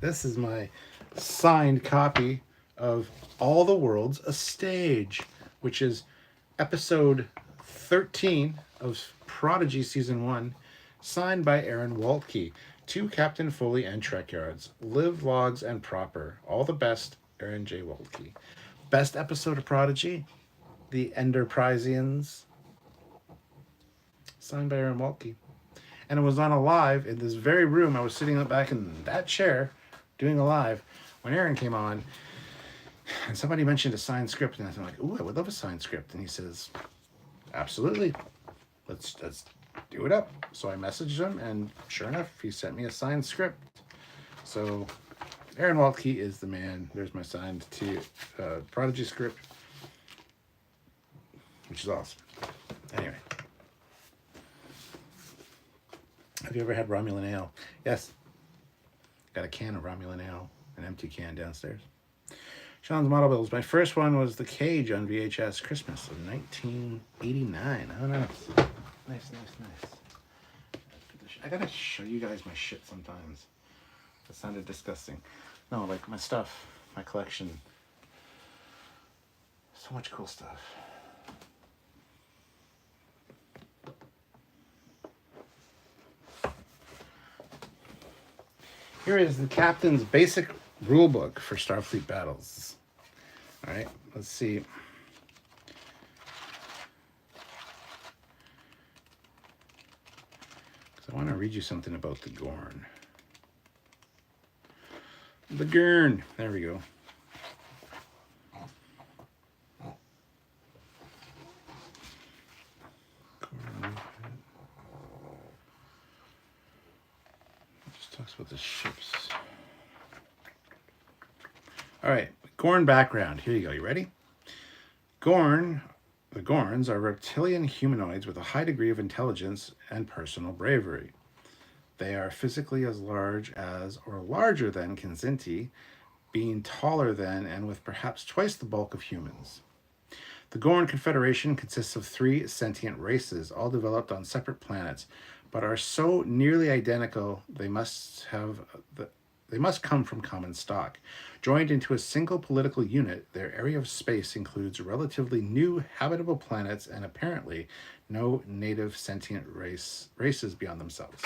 this is my signed copy of All the World's a Stage, which is episode 13 of Prodigy Season 1, signed by Aaron Waltke, to Captain Foley and Trekyards. Live, logs, and proper. All the best, Aaron J. Waltke. Best episode of Prodigy, The Enterprisians, signed by Aaron Waltke. And it was on a live in this very room. I was sitting back in that chair doing a live when Aaron came on, and somebody mentioned a signed script, and I was like, ooh, I would love a signed script. And he says, absolutely, let's do it up. So I messaged him, and sure enough, he sent me a signed script. So Aaron Waltke is the man. There's my signed Prodigy script, which is awesome. Anyway, have you ever had Romulan ale? Yes. Got a can of Romulan ale, an empty can downstairs. Sean's Model Bills. My first one was The Cage on VHS, Christmas of 1989. Oh, nice. Nice. I gotta show you guys my shit sometimes. That sounded disgusting. No, like my stuff, my collection. So much cool stuff. Here is the captain's basic rule book for Starfleet battles. All right, let's see. Because I want to read you something about the Gorn. The Gorn. There we go. Talks about the ships. All right, Gorn background. Here you go. You ready? The Gorns are reptilian humanoids with a high degree of intelligence and personal bravery. They are physically as large as or larger than Kinzinti, being taller than and with perhaps twice the bulk of humans. The Gorn Confederation consists of 3 sentient races, all developed on separate planets, but are so nearly identical they must come from common stock. Joined into a single political unit, their area of space includes relatively new habitable planets and apparently no native sentient races beyond themselves.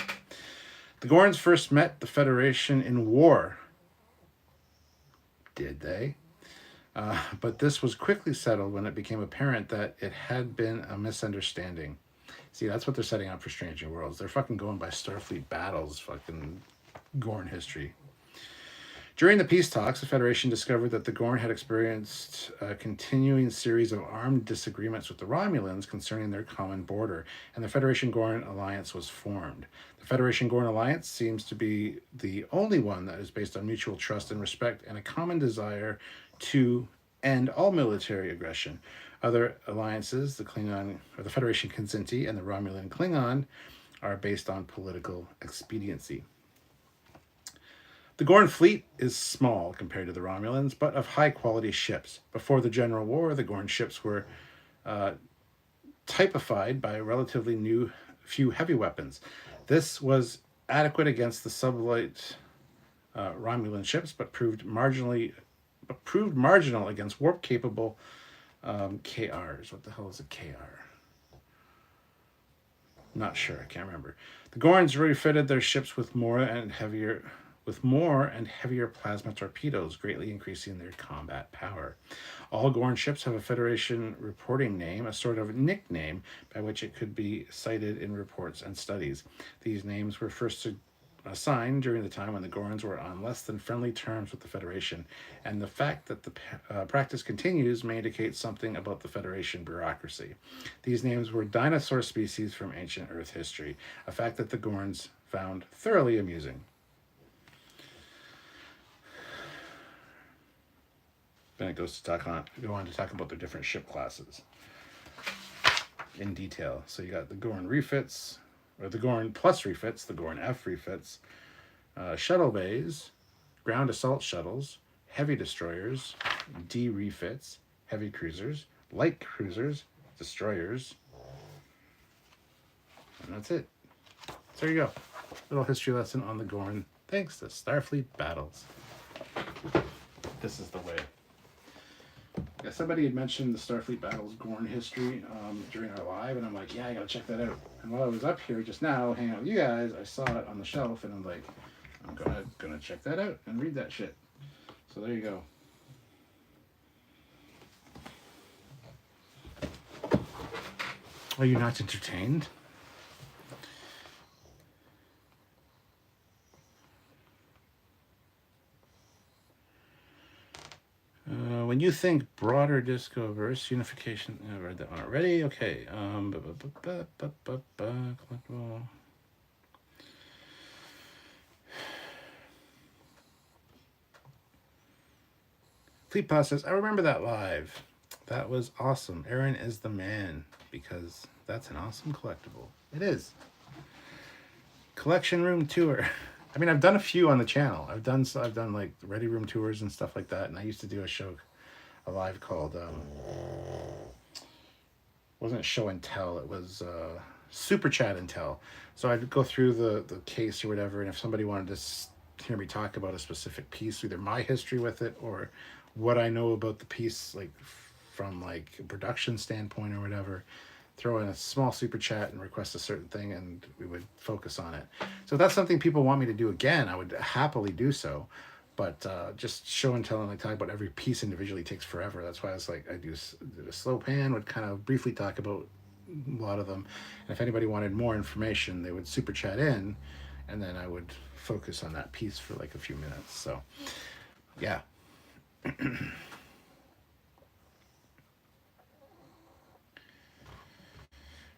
The Gorns first met the Federation in war. Did they? But this was quickly settled when it became apparent that it had been a misunderstanding. See, that's what they're setting up for Strange New Worlds. They're fucking going by Starfleet battles, fucking Gorn history. During the peace talks, the Federation discovered that the Gorn had experienced a continuing series of armed disagreements with the Romulans concerning their common border, and the Federation-Gorn Alliance was formed. The Federation-Gorn Alliance seems to be the only one that is based on mutual trust and respect and a common desire to end all military aggression. Other alliances, the Klingon or the Federation Kinzinti and the Romulan Klingon, are based on political expediency. The Gorn fleet is small compared to the Romulans, but of high-quality ships. Before the General War, the Gorn ships were typified by relatively few heavy weapons. This was adequate against the sublight Romulan ships, but proved marginal against warp-capable KRs. What the hell is a KR? Not sure. I can't remember. The Gorns refitted their ships with more and heavier plasma torpedoes, greatly increasing their combat power. All Gorn ships have a Federation reporting name, a sort of nickname by which it could be cited in reports and studies. These names were first assigned during the time when the Gorns were on less than friendly terms with the Federation, and the fact that the practice continues may indicate something about the Federation bureaucracy. These names were dinosaur species from ancient Earth history, a fact that the Gorns found thoroughly amusing. Then it goes to go on to talk about the different ship classes in detail. So you got the Gorn refits, or the Gorn plus refits, the Gorn F refits, shuttle bays, ground assault shuttles, heavy destroyers, D refits, heavy cruisers, light cruisers, destroyers, and that's it. So there you go. Little history lesson on the Gorn, thanks to Starfleet Battles. This is the way. Yeah, somebody had mentioned the Starfleet Battles Gorn history during our live, and I'm like, yeah, I gotta check that out. And while I was up here just now hanging out with you guys, I saw it on the shelf, and I'm like, I'm gonna check that out and read that shit. So there you go. Are you not entertained? When you think broader discoverse, unification, I read that one already. Okay. Collectible. Fleet Pass says, I remember that live. That was awesome. Aaron is the man, because that's an awesome collectible. It is. Collection room tour. I mean, I've done a few on the channel. I've done like ready room tours and stuff like that. And I used to do a live called, wasn't show and tell. It was super chat and tell. So I'd go through the case or whatever. And if somebody wanted to hear me talk about a specific piece, either my history with it or what I know about the piece, like from like a production standpoint or whatever, throw in a small super chat and request a certain thing, and we would focus on it. So if that's something people want me to do again, I would happily do so. But just show and tell and like talk about every piece individually takes forever. That's why I was like, I did a slow pan, would kind of briefly talk about a lot of them. And if anybody wanted more information, they would super chat in, and then I would focus on that piece for like a few minutes. So yeah.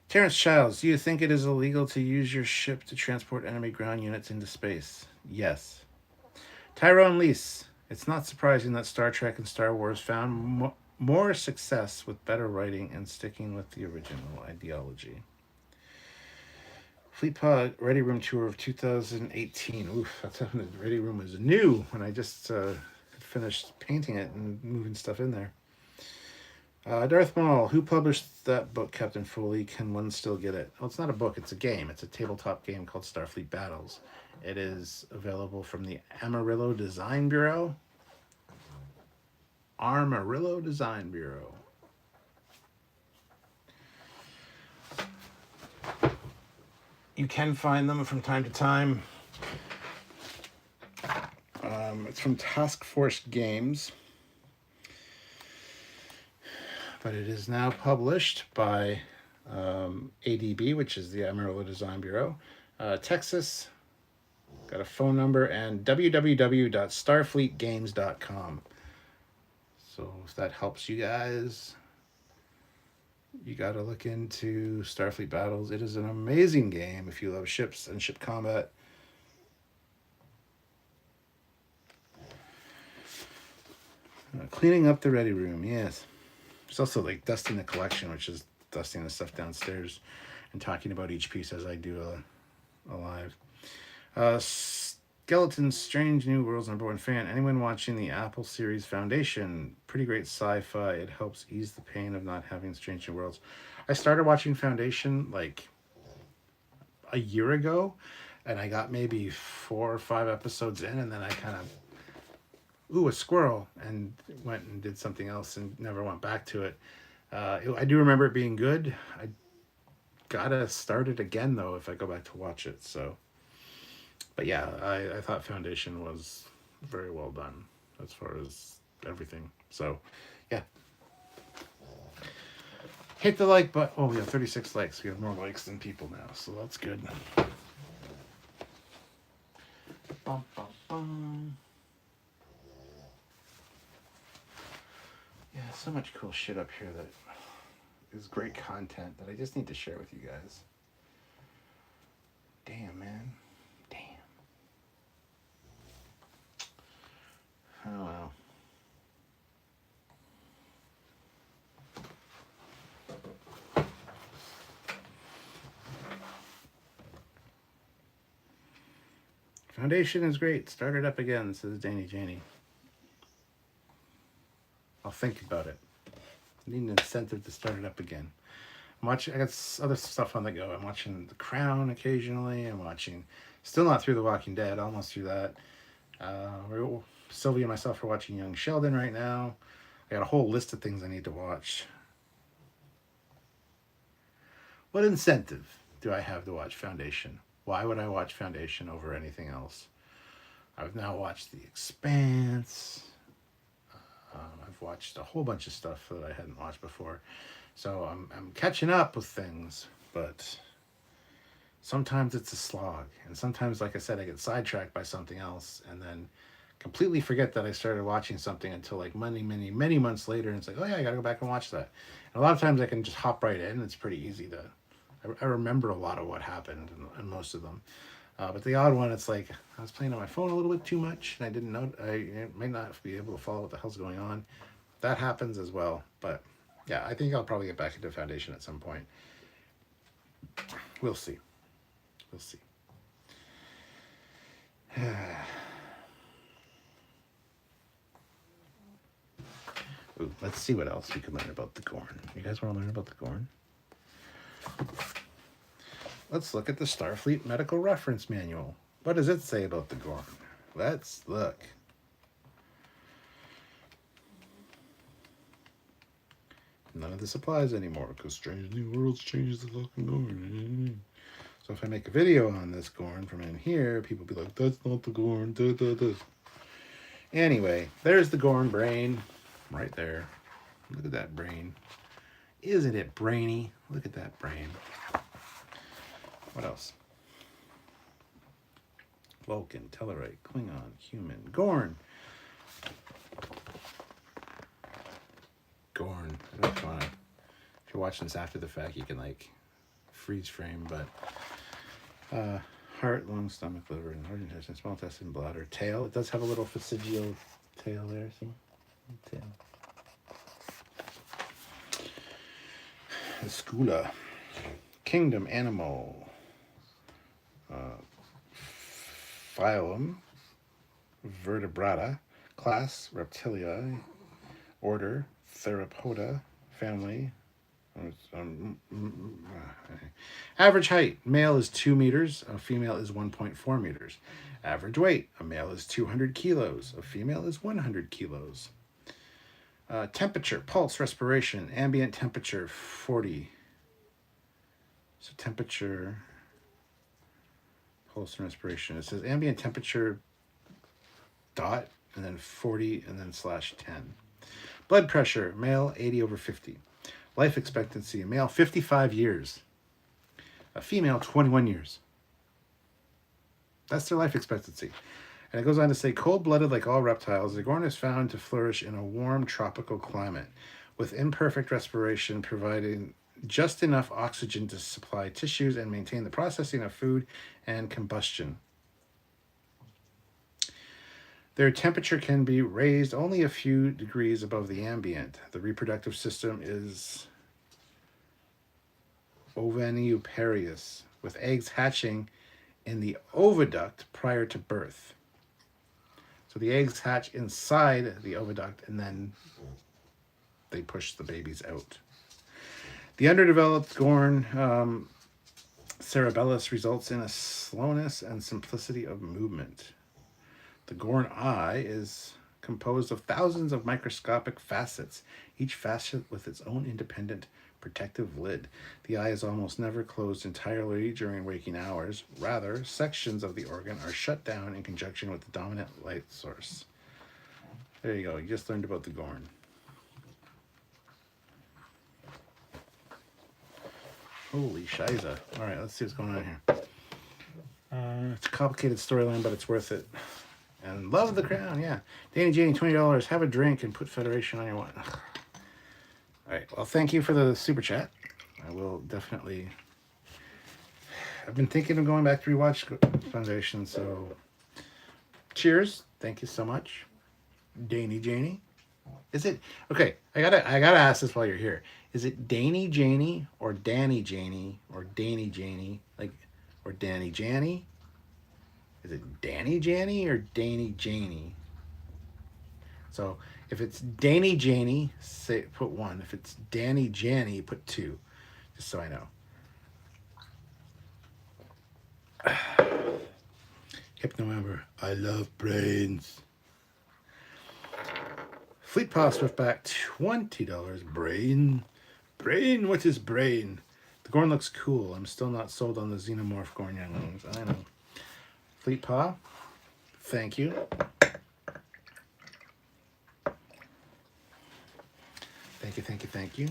Terrence Childs, do you think it is illegal to use your ship to transport enemy ground units into space? Yes. Tyrone Lease, it's not surprising that Star Trek and Star Wars found more success with better writing and sticking with the original ideology. Fleet Pod Ready Room Tour of 2018. Oof, that's when the Ready Room was new, when I just finished painting it and moving stuff in there. Darth Maul, who published that book, Captain Foley? Can one still get it? Well, it's not a book, it's a game. It's a tabletop game called Starfleet Battles. It is available from the Amarillo Design Bureau. Amarillo Design Bureau. You can find them from time to time. It's from Task Force Games. But it is now published by ADB, which is the Amarillo Design Bureau. Texas, got a phone number, and www.starfleetgames.com. So if that helps you guys, you got to look into Starfleet Battles. It is an amazing game if you love ships and ship combat. Cleaning up the ready room, yes. There's also like dusting the collection, which is dusting the stuff downstairs and talking about each piece as I do a live. Skeleton's Strange New Worlds #1 fan. Anyone watching the Apple series Foundation? Pretty great sci-fi. It helps ease the pain of not having Strange New Worlds. I started watching Foundation like a year ago, and I got maybe 4 or 5 episodes in, and then I kind of, a squirrel, and went and did something else and never went back to it. I do remember it being good. I gotta start it again though if I go back to watch it. So, but yeah, I thought Foundation was very well done as far as everything. So, yeah. Hit the like button. Oh, we have 36 likes. We have more likes than people now, so that's good. Bum, bum, bum. Yeah, so much cool shit up here that is great content that I just need to share with you guys. Damn, man. Oh well. Foundation is great. Start it up again, says Danny Janie. I'll think about it. I need an incentive to start it up again. I got other stuff on the go. I'm watching The Crown occasionally. I'm watching, still not through The Walking Dead, almost through that. Sylvia and myself are watching Young Sheldon right now. I got a whole list of things I need to watch. What incentive do I have to watch Foundation? Why would I watch Foundation over anything else? I've now watched The Expanse. I've watched a whole bunch of stuff that I hadn't watched before. So I'm catching up with things, but sometimes it's a slog. And sometimes, like I said, I get sidetracked by something else and then completely forget that I started watching something until like many months later. And it's like, oh yeah, I gotta go back and watch that. And a lot of times I can just hop right in. It's pretty easy to, I remember a lot of what happened in most of them. But the odd one, it's like I was playing on my phone a little bit too much and I didn't know, I might not be able to follow what the hell's going on. That happens as well. But yeah, I think I'll probably get back into Foundation at some point. We'll see. We'll see. Ooh, let's see what else we can learn about the Gorn. You guys want to learn about the Gorn? Let's look at the Starfleet Medical Reference Manual. What does it say about the Gorn? Let's look. None of this applies anymore because Strange New Worlds changes the fucking Gorn. So if I make a video on this Gorn from in here, people will be like, that's not the Gorn. Duh, duh, duh. Anyway, there's the Gorn brain right there. Look at that brain. Isn't it brainy? Look at that brain. What else? Vulcan, Tellarite, Klingon, human, Gorn. Gorn. I don't know if you wanna, if you're watching this after the fact, you can like freeze frame, but heart, lung, stomach, liver, and large intestine, small intestine, bladder, tail. It does have a little vestigial tail there. See? Tail. Skula. Kingdom, animal. Phylum, vertebrata. Class, Reptilia. Order, Theropoda. Family. Average height, male is 2 meters, a female is 1.4 meters. Average weight, a male is 200 kilos, a female is 100 kilos. Temperature, pulse, respiration, ambient temperature 40. So temperature, pulse, and respiration. It says ambient temperature dot and then 40 and then /10. Blood pressure, male 80/50. Life expectancy, male 55 years. A female 21 years. That's their life expectancy. And it goes on to say, cold-blooded like all reptiles, the Gorn is found to flourish in a warm tropical climate, with imperfect respiration providing just enough oxygen to supply tissues and maintain the processing of food and combustion. Their temperature can be raised only a few degrees above the ambient. The reproductive system is oviniparous, with eggs hatching in the oviduct prior to birth. So the eggs hatch inside the oviduct and then they push the babies out. The underdeveloped Gorn cerebellus results in a slowness and simplicity of movement. The Gorn eye is composed of thousands of microscopic facets, each facet with its own independent protective lid. The eye is almost never closed entirely during waking hours. Rather, sections of the organ are shut down in conjunction with the dominant light source. There you go. You just learned about the Gorn. Holy shiza. All right, let's see what's going on here. It's a complicated storyline, but it's worth it. And love the Crown, yeah. Danny Janie, $20. Have a drink and put Federation on your one. All right, well, thank you for the super chat. I will definitely... I've been thinking of going back to rewatch Foundation, so cheers. Thank you so much. Danny Janie? Is it okay? I gotta ask this while you're here. Is it Danny Janie or Danny Janie or Danny Janie or Danny Janie? Is it Danny Janie or Danny Janie? So if it's Danny Janie, say put one. If it's Danny Janie, put two. Just so I know. Hypno Amber, I love brains. Fleet Pass with back $20. Brain. Brain, what is brain? The Gorn looks cool. I'm still not sold on the Xenomorph Gorn younglings. I know. Fleet Paw, thank you. Thank you, thank you, thank you.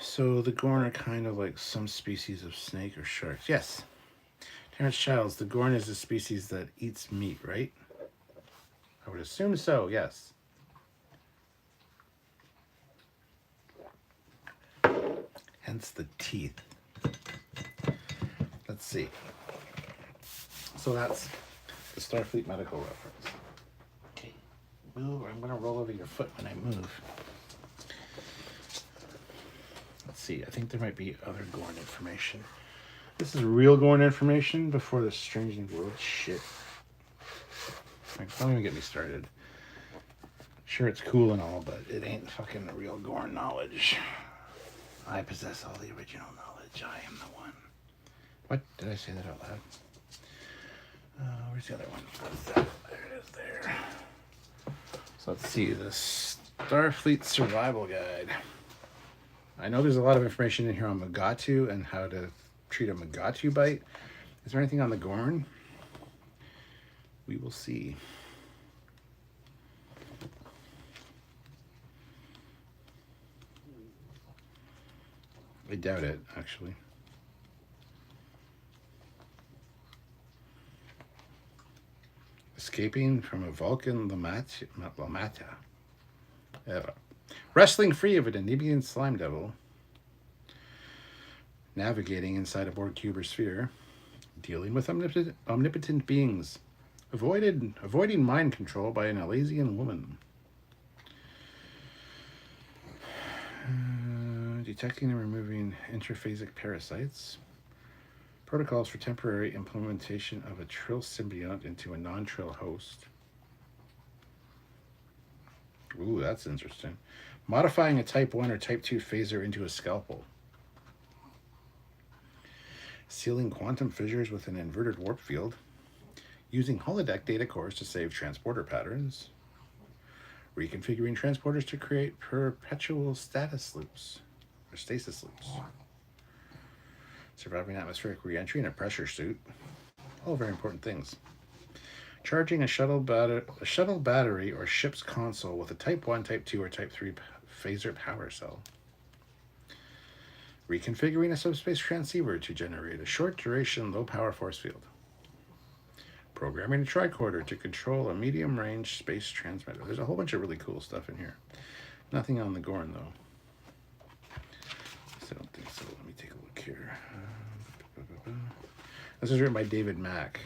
So the Gorn are kind of like some species of snake or sharks. Yes. Terrence Childs, the Gorn is a species that eats meat, right? I would assume so, yes. Hence the teeth. Let's see. So that's the Starfleet medical reference. Okay, move, or I'm going to roll over your foot when I move. Let's see, I think there might be other Gorn information. This is real Gorn information before the Strange New World shit. Like, don't even get me started. Sure, it's cool and all, but it ain't fucking real Gorn knowledge. I possess all the original knowledge. I am the one. What? Did I say that out loud? Where's the other one? What's that? There it is there. So let's see. The Starfleet Survival Guide. I know there's a lot of information in here on Mugatu and how to treat a Mugatu bite. Is there anything on the Gorn? We will see. I doubt it, actually. Escaping from a Vulcan Lamata. Wrestling free of a Danibian slime devil. Navigating inside a Borg cube or sphere. Dealing with omnipotent beings. Avoiding mind control by an Elysian woman. Detecting and removing interphasic parasites. Protocols for temporary implementation of a Trill symbiont into a non-Trill host. Ooh, that's interesting. Modifying a Type 1 or Type 2 phaser into a scalpel. Sealing quantum fissures with an inverted warp field. Using holodeck data cores to save transporter patterns. Reconfiguring transporters to create perpetual stasis loops. Surviving atmospheric re-entry in a pressure suit. All very important things. Charging a shuttle battery or ship's console with a Type 1, Type 2, or Type 3 phaser power cell. Reconfiguring a subspace transceiver to generate a short-duration, low-power force field. Programming a tricorder to control a medium-range space transmitter. There's a whole bunch of really cool stuff in here. Nothing on the Gorn, though. I don't think so. Let me take a look here. This is written by David Mack.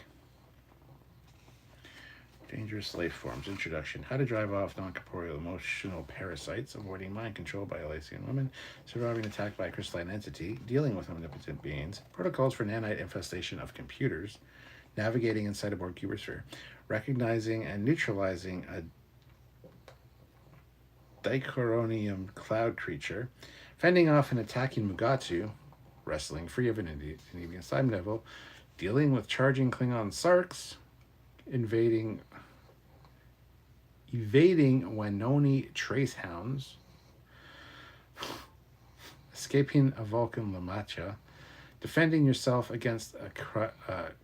Dangerous life forms. Introduction. How to drive off non-corporeal emotional parasites. Avoiding mind control by Elysian women. Surviving attack by a crystalline entity. Dealing with omnipotent beings. Protocols for nanite infestation of computers. Navigating inside a Borg cubosphere. Recognizing and neutralizing a dichoronium cloud creature. Fending off and attacking Mugatu. Wrestling free of an Indian slime devil. Dealing with charging Klingon Sarks. Evading Wenoni trace hounds. Escaping a Vulcan Lamacha. Defending yourself against a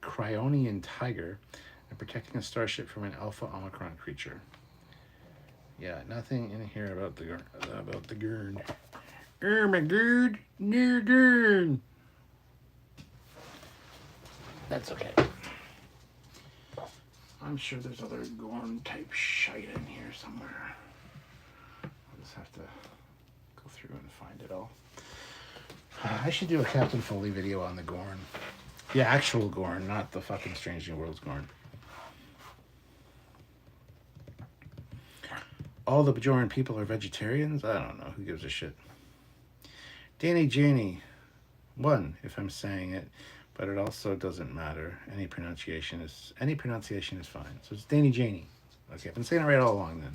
Cryonian tiger. And protecting a starship from an Alpha Omicron creature. Yeah, nothing in here about the Gurn. Oh my god, no Gurn. That's okay. I'm sure there's other Gorn type shite in here somewhere. I'll just have to go through and find it all. I should do a Captain Foley video on the Gorn. The actual Gorn, not the fucking Strange New Worlds Gorn. All the Bajoran people are vegetarians? I don't know. Who gives a shit? Danny Janie. One, if I'm saying it, but it also doesn't matter. Any pronunciation is fine. So it's Danny Janie. Okay, I've been saying it right all along then.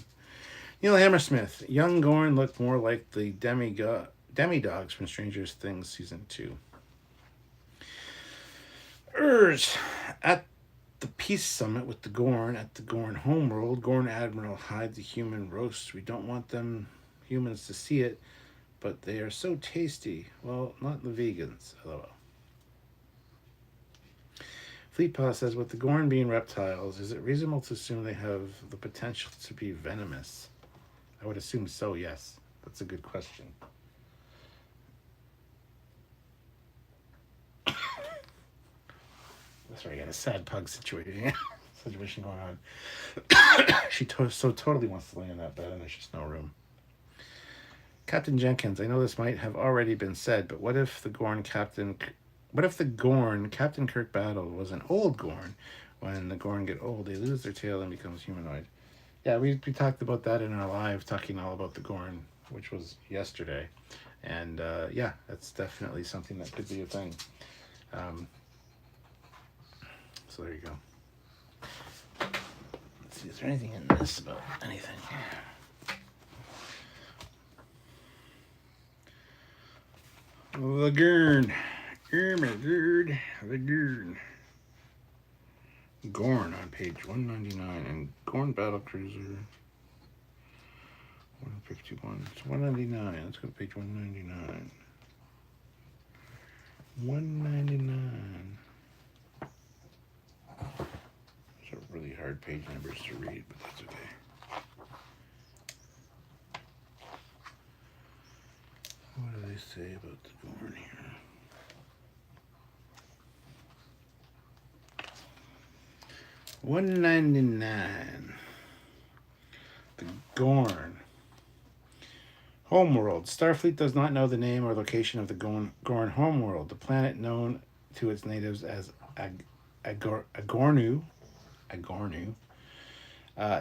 Neil Hammersmith. Young Gorn looked more like the demidogs from Stranger Things season 2. At the peace summit with the Gorn at the Gorn homeworld, Gorn Admiral hides the human roast. We don't want them humans to see it, but they are so tasty. Well, not the vegans, lol. Fleetpaw says, with the Gorn being reptiles, is it reasonable to assume they have the potential to be venomous? I would assume so, yes. That's a good question. Sorry, I got a sad pug situation going on. She totally wants to lay in that bed, and there's just no room. Captain Jenkins, I know this might have already been said, but what if the Gorn Captain Kirk battle was an old Gorn? When the Gorn get old, they lose their tail and becomes humanoid. Yeah, we talked about that in our live, talking all about the Gorn, which was yesterday. And yeah, that's definitely something that could be a thing. So there you go. Let's see, is there anything in this about anything? The Gurn. The Gurn. Gorn on page 199 and Gorn Battlecruiser 151. It's 199. Let's go to page 199. 199. Those are really hard page numbers to read, but that's okay. What do they say about the Gorn here? $199. The Gorn. Homeworld. Starfleet does not know the name or location of the Gorn homeworld, the planet known to its natives as Agornu,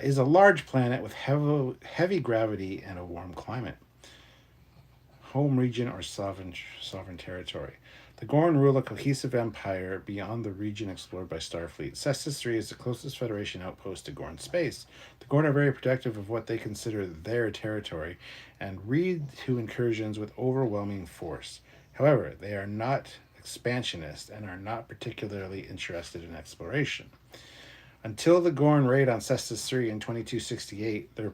is a large planet with heavy gravity and a warm climate. Home region or sovereign territory. The Gorn rule a cohesive empire beyond the region explored by Starfleet. Cestus 3 is the closest Federation outpost to Gorn space. The Gorn are very protective of what they consider their territory and read to incursions with overwhelming force. However, they are not expansionist and are not particularly interested in exploration. Until the Gorn raid on Cestus 3 in 2268, their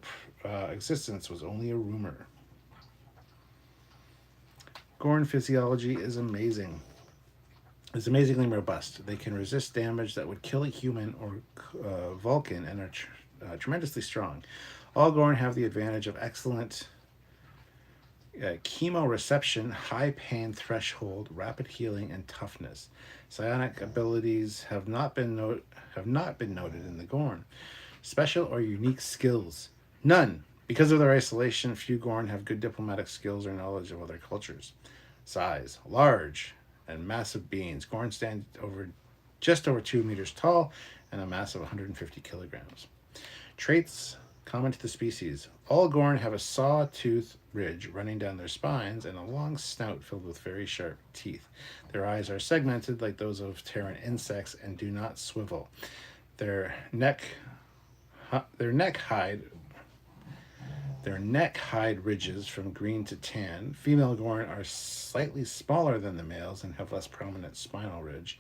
existence was only a rumor. Gorn physiology is amazing. It's amazingly robust. They can resist damage that would kill a human or Vulcan and are tremendously strong. All Gorn have the advantage of excellent chemoreception, high pain threshold, rapid healing, and toughness. Psionic abilities have not been noted in the Gorn. Special or unique skills? None. Because of their isolation, few Gorn have good diplomatic skills or knowledge of other cultures. Size. Large and massive beings. Gorn stand just over 2 meters tall and a mass of 150 kilograms. Traits common to the species. All Gorn have a saw-tooth ridge running down their spines and a long snout filled with very sharp teeth. Their eyes are segmented like those of Terran insects and do not swivel. Their neck hide ridges from green to tan. Female Gorn are slightly smaller than the males and have less prominent spinal ridge.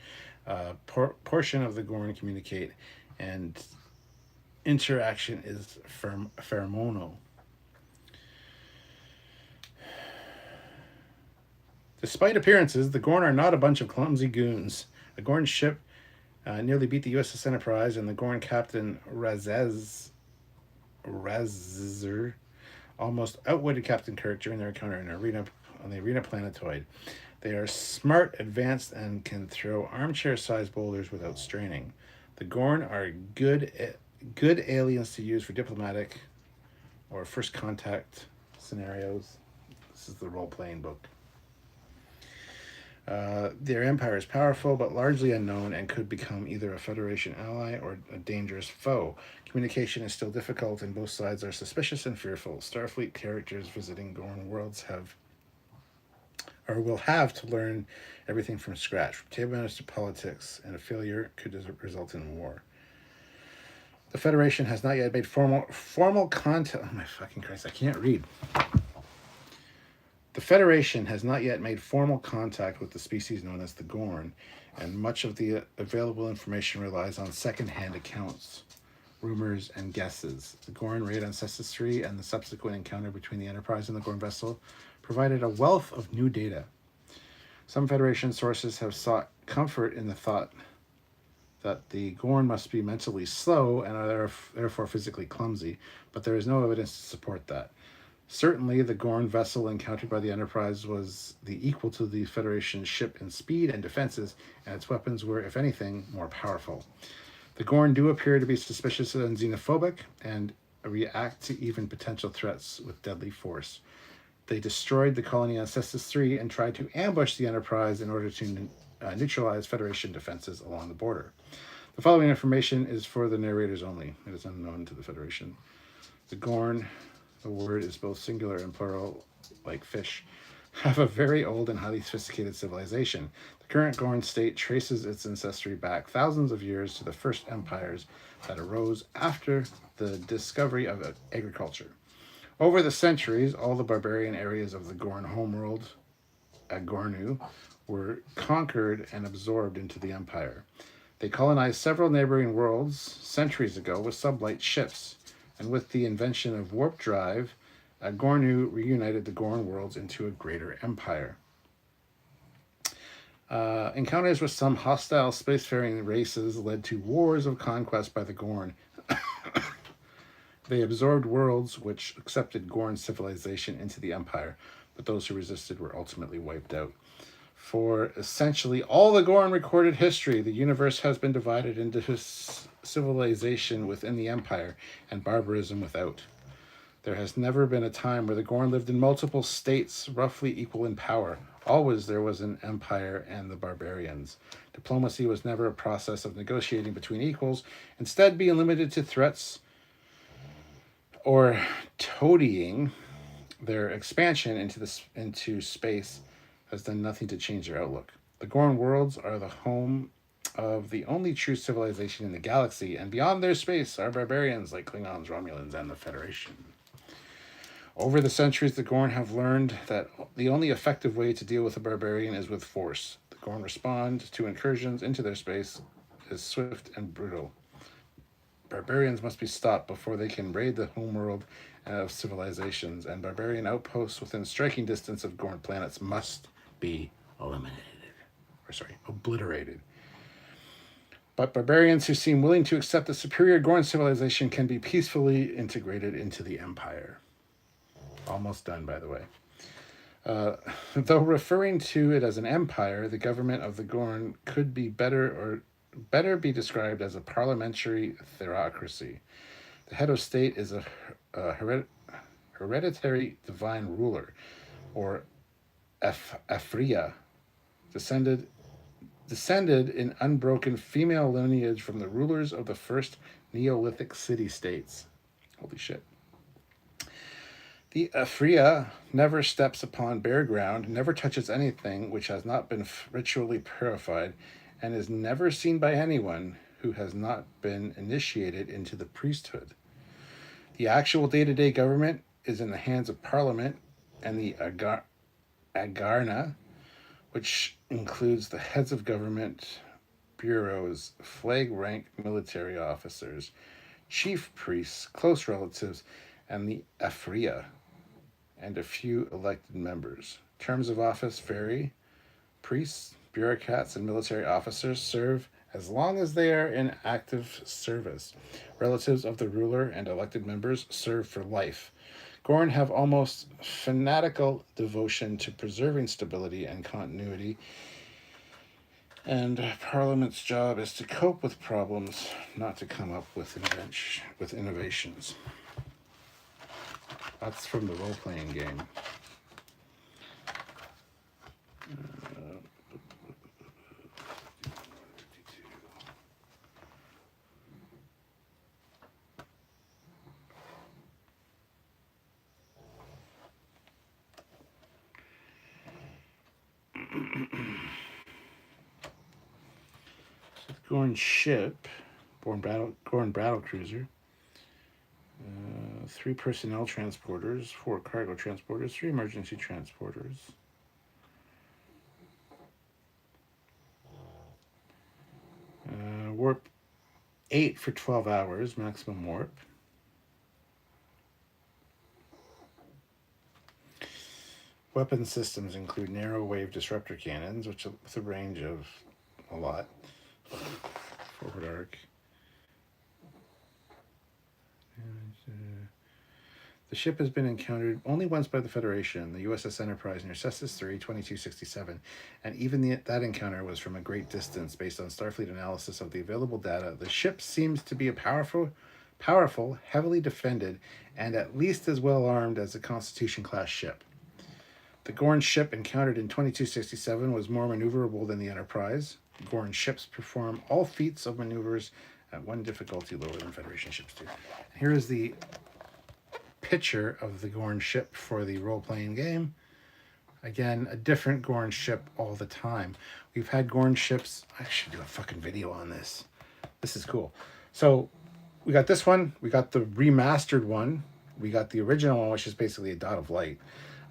Portion of the Gorn communicate, and interaction is pheromonal. Despite appearances, the Gorn are not a bunch of clumsy goons. A Gorn ship nearly beat the USS Enterprise, and the Gorn captain Razzer almost outwitted Captain Kirk during their encounter on the Arena planetoid. They are smart, advanced, and can throw armchair-sized boulders without straining. The Gorn are good aliens to use for diplomatic or first contact scenarios. This is the role-playing book. Their empire is powerful but largely unknown and could become either a Federation ally or a dangerous foe. Communication is still difficult and both sides are suspicious and fearful. Starfleet characters visiting Gorn worlds have or will have to learn everything from scratch, from table manners to politics, and a failure could result in war. The Federation has not yet made formal contact. Oh my fucking Christ! I can't read. The Federation has not yet made formal contact with the species known as the Gorn, and much of the available information relies on second-hand accounts, rumors, and guesses. The Gorn raid on Cestus 3 and the subsequent encounter between the Enterprise and the Gorn vessel provided a wealth of new data. Some Federation sources have sought comfort in the thought that the Gorn must be mentally slow and are therefore physically clumsy, but there is no evidence to support that. Certainly, the Gorn vessel encountered by the Enterprise was the equal to the Federation ship in speed and defenses, and its weapons were, if anything, more powerful. The Gorn do appear to be suspicious and xenophobic, and react to even potential threats with deadly force. They destroyed the colony on Cestus 3 and tried to ambush the Enterprise in order to neutralize Federation defenses along the border. The following information is for the narrators only. It is unknown to the Federation. The Gorn, the word is both singular and plural, like fish, have a very old and highly sophisticated civilization. The current Gorn state traces its ancestry back thousands of years to the first empires that arose after the discovery of agriculture. Over the centuries, all the barbarian areas of the Gorn homeworld, Agornu, were conquered and absorbed into the empire. They colonized several neighboring worlds centuries ago with sublight ships, and with the invention of warp drive, Agornu reunited the Gorn worlds into a greater empire. Encounters with some hostile spacefaring races led to wars of conquest by the Gorn. They absorbed worlds which accepted Gorn civilization into the empire, but those who resisted were ultimately wiped out. For essentially all the Gorn recorded history, the universe has been divided into civilization within the empire and barbarism without. There has never been a time where the Gorn lived in multiple states roughly equal in power. Always there was an empire and the barbarians. Diplomacy was never a process of negotiating between equals, instead being limited to threats or toadying. Their expansion into space has done nothing to change their outlook. The Gorn worlds are the home of the only true civilization in the galaxy, and beyond their space are barbarians like Klingons, Romulans, and the Federation. Over the centuries, the Gorn have learned that the only effective way to deal with a barbarian is with force. The Gorn respond to incursions into their space is swift and brutal. Barbarians must be stopped before they can raid the homeworld of civilizations, and barbarian outposts within striking distance of Gorn planets must be obliterated. But barbarians who seem willing to accept the superior Gorn civilization can be peacefully integrated into the Empire. Almost done, by the way. Though referring to it as an empire, the government of the Gorn could be better be described as a parliamentary theocracy. The head of state is a hereditary divine ruler, or Afria, descended in unbroken female lineage from the rulers of the first Neolithic city-states. Holy shit. The Afria never steps upon bare ground, never touches anything which has not been ritually purified, and is never seen by anyone who has not been initiated into the priesthood. The actual day-to-day government is in the hands of Parliament and the Agarna, which includes the heads of government, bureaus, flag-rank military officers, chief priests, close relatives, and the Afria, and a few elected members. Terms of office vary. Priests, bureaucrats, and military officers serve as long as they are in active service. Relatives of the ruler and elected members serve for life. Gorn have almost fanatical devotion to preserving stability and continuity, and Parliament's job is to cope with problems, not to come up with innovations. That's from the role-playing game. The Gorn ship, Gorn battle cruiser. 3 personnel transporters, 4 cargo transporters, 3 emergency transporters. Warp 8 for 12 hours, maximum warp. Weapon systems include narrow wave disruptor cannons, which with a range of a lot. Forward arc. The ship has been encountered only once by the Federation, the USS Enterprise near Cestus 3, 2267, and even that encounter was from a great distance based on Starfleet analysis of the available data. The ship seems to be a powerful, heavily defended, and at least as well armed as a Constitution-class ship. The Gorn ship encountered in 2267 was more maneuverable than the Enterprise. Gorn ships perform all feats of maneuvers at 1 difficulty lower than Federation ships do. Here is the picture of the Gorn ship for the role-playing game. Again, a different Gorn ship all the time. We've had Gorn ships. I should do a fucking video on this. This is cool. So we got this one. We got the remastered one. We got the original one, which is basically a dot of light.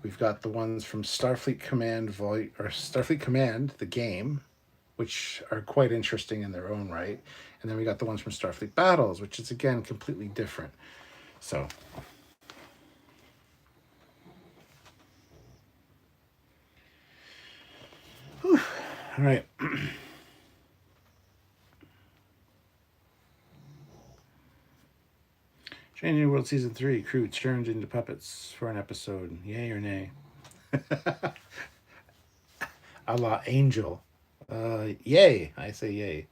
We've got the ones from Starfleet Command Starfleet Command, the game, which are quite interesting in their own right. And then we got the ones from Starfleet Battles, which is again completely different. So whew. All right. Strange New World Season 3, crew turned into puppets for an episode. Yay or nay? A la Angel. Yay. I say yay.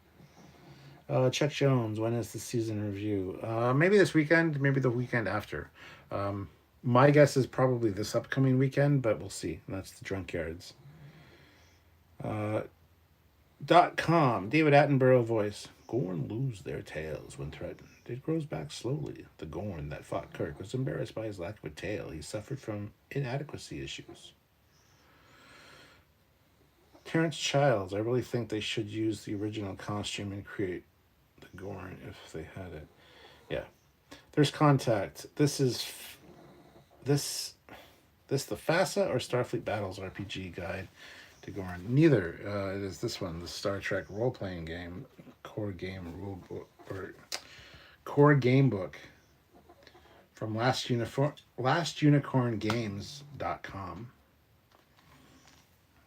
Chuck Jones, when is the season review? Maybe this weekend, maybe the weekend after. My guess is probably this upcoming weekend, but we'll see. That's the Trekyards. .com, David Attenborough voice. Gorn lose their tails when threatened. It grows back slowly. The Gorn that fought Kirk was embarrassed by his lack of a tail. He suffered from inadequacy issues. Terrence Childs, I really think they should use the original costume and create the Gorn if they had it. Yeah. There's Contact. This is the FASA or Starfleet Battles RPG guide to Gorn. Neither. It is this one, the Star Trek role-playing game, core game from lastunicorngames.com.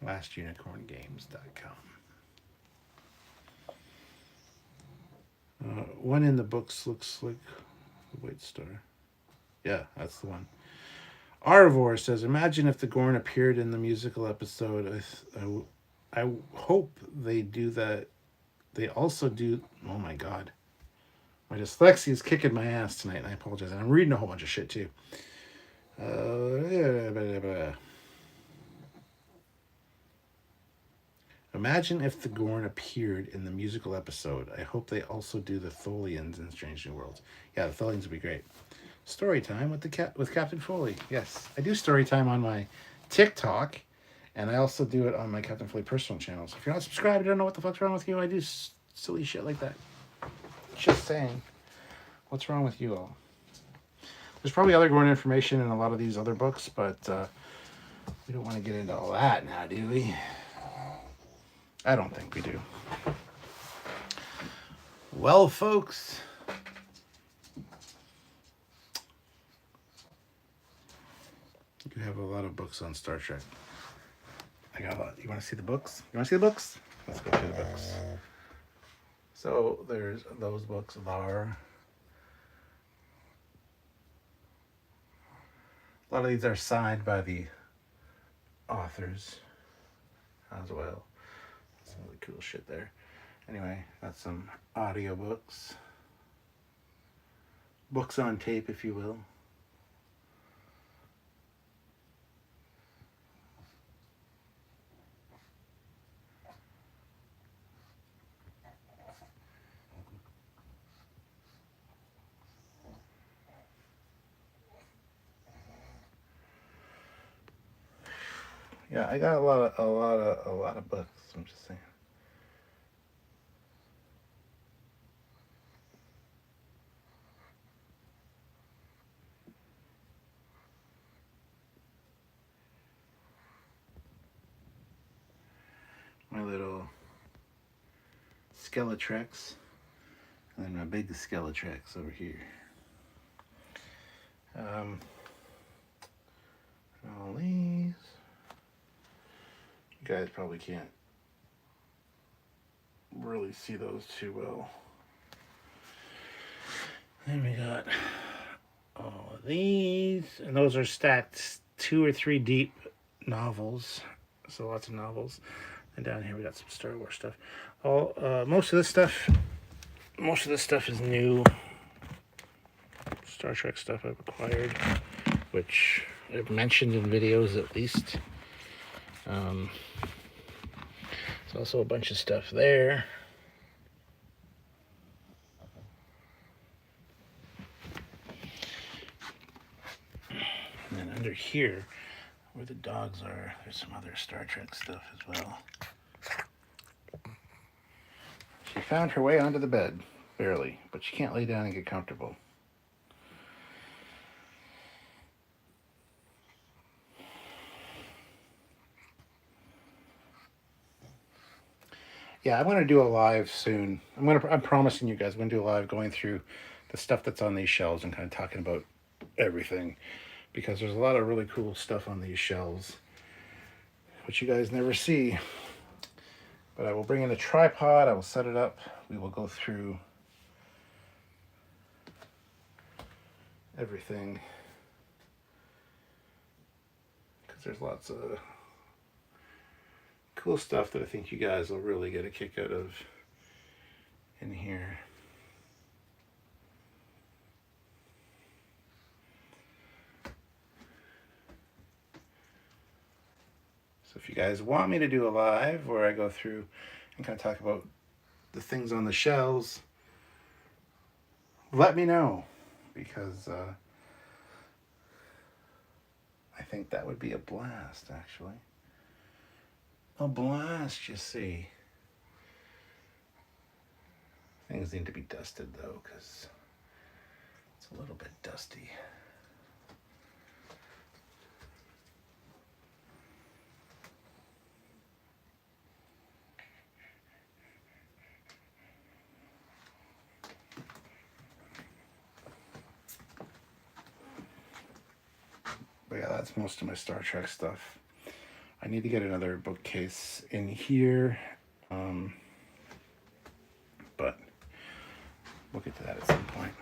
lastunicorngames.com. One in the books looks like the White Star. Yeah, that's the one. Arvor says, imagine if the Gorn appeared in the musical episode. I hope they do that. They also do... Oh, my God. My dyslexia is kicking my ass tonight, and I apologize. And I'm reading a whole bunch of shit, too. Imagine if the Gorn appeared in the musical episode. I hope they also do the Tholians in Strange New Worlds. Yeah, the Tholians would be great. Story time with Captain Foley. Yes, I do story time on my TikTok, and I also do it on my Captain Foley personal channel. So if you're not subscribed, I don't know what the fuck's wrong with you. I do silly shit like that. Just saying. What's wrong with you all? There's probably other Gorn information in a lot of these other books, but we don't want to get into all that now, do we? I don't think we do. Well, folks... You have a lot of books on Star Trek. I got a lot. You want to see the books? Let's go through the books. So there's those books are. A lot of these are signed by the authors as well. Some really cool shit there. Anyway, got some audiobooks. Books on tape, if you will. Yeah, I got a lot of books. I'm just saying. My little Skeletrex, and then my big Skeletrex over here. All these. You guys probably can't really see those too well. Then we got all of these, and those are stacked 2 or 3 deep novels. So lots of novels. And down here we got some Star Wars stuff. Most of this stuff is new Star Trek stuff I've acquired, which I've mentioned in videos at least. There's also a bunch of stuff there. And then under here, where the dogs are, there's some other Star Trek stuff as well. She found her way onto the bed, barely, but she can't lay down and get comfortable. Yeah, I'm going to do a live soon. I'm promising you guys I'm going to do a live going through the stuff that's on these shelves and kind of talking about everything, because there's a lot of really cool stuff on these shelves which you guys never see. But I will bring in a tripod, I will set it up, we will go through everything, because there's lots of cool stuff that I think you guys will really get a kick out of in here. So if you guys want me to do a live where I go through and kind of talk about the things on the shelves, let me know, because I think that would be a blast, actually. A blast, you see. Things need to be dusted, though, because it's a little bit dusty. But yeah, that's most of my Star Trek stuff. I need to get another bookcase in here, but we'll get to that at some point.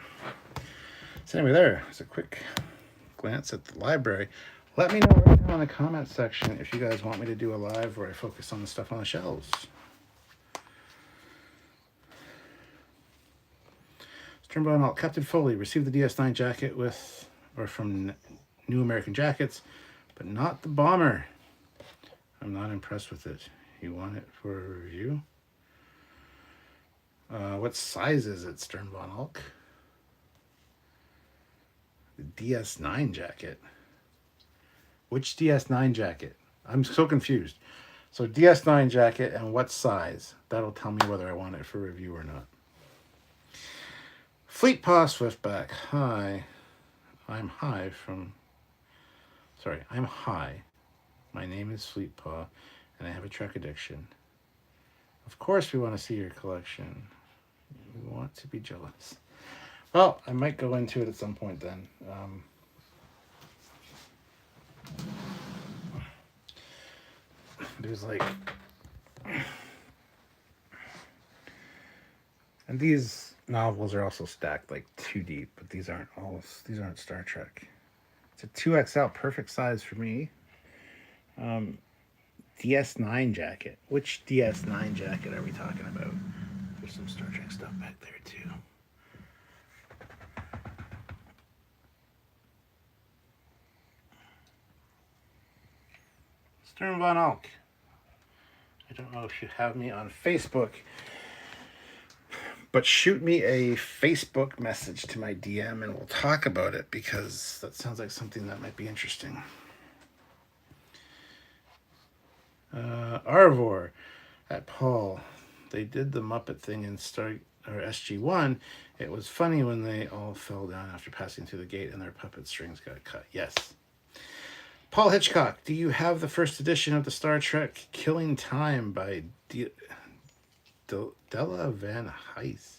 So anyway, there's a quick glance at the library. Let me know right now in the comment section if you guys want me to do a live where I focus on the stuff on the shelves. Sternbonalt, Captain Foley received the DS9 jacket from New American Jackets, but not the bomber. I'm not impressed with it. You want it for a review? What size is it, Sternbonalt? The DS9 jacket. Which DS9 jacket? I'm so confused. So DS9 jacket and what size? That'll tell me whether I want it for review or not. Fleet Paw Swiftback. Hi. I'm Hi. My name is Fleet Paw, and I have a Trek addiction. Of course we want to see your collection. We want to be jealous. Well, I might go into it at some point then. There's like... And these novels are also stacked like 2 deep, but these aren't Star Trek. It's a 2XL, perfect size for me. DS9 jacket. Which DS9 jacket are we talking about? There's some Star Trek stuff back there too. Stern Von Alk. I don't know if you have me on Facebook, but shoot me a Facebook message to my DM and we'll talk about it, because that sounds like something that might be interesting. Arvor at Paul. They did the Muppet thing in SG1. It was funny when they all fell down after passing through the gate and their puppet strings got cut. Yes. Paul Hitchcock, do you have the first edition of the Star Trek Killing Time by Della Van Heist?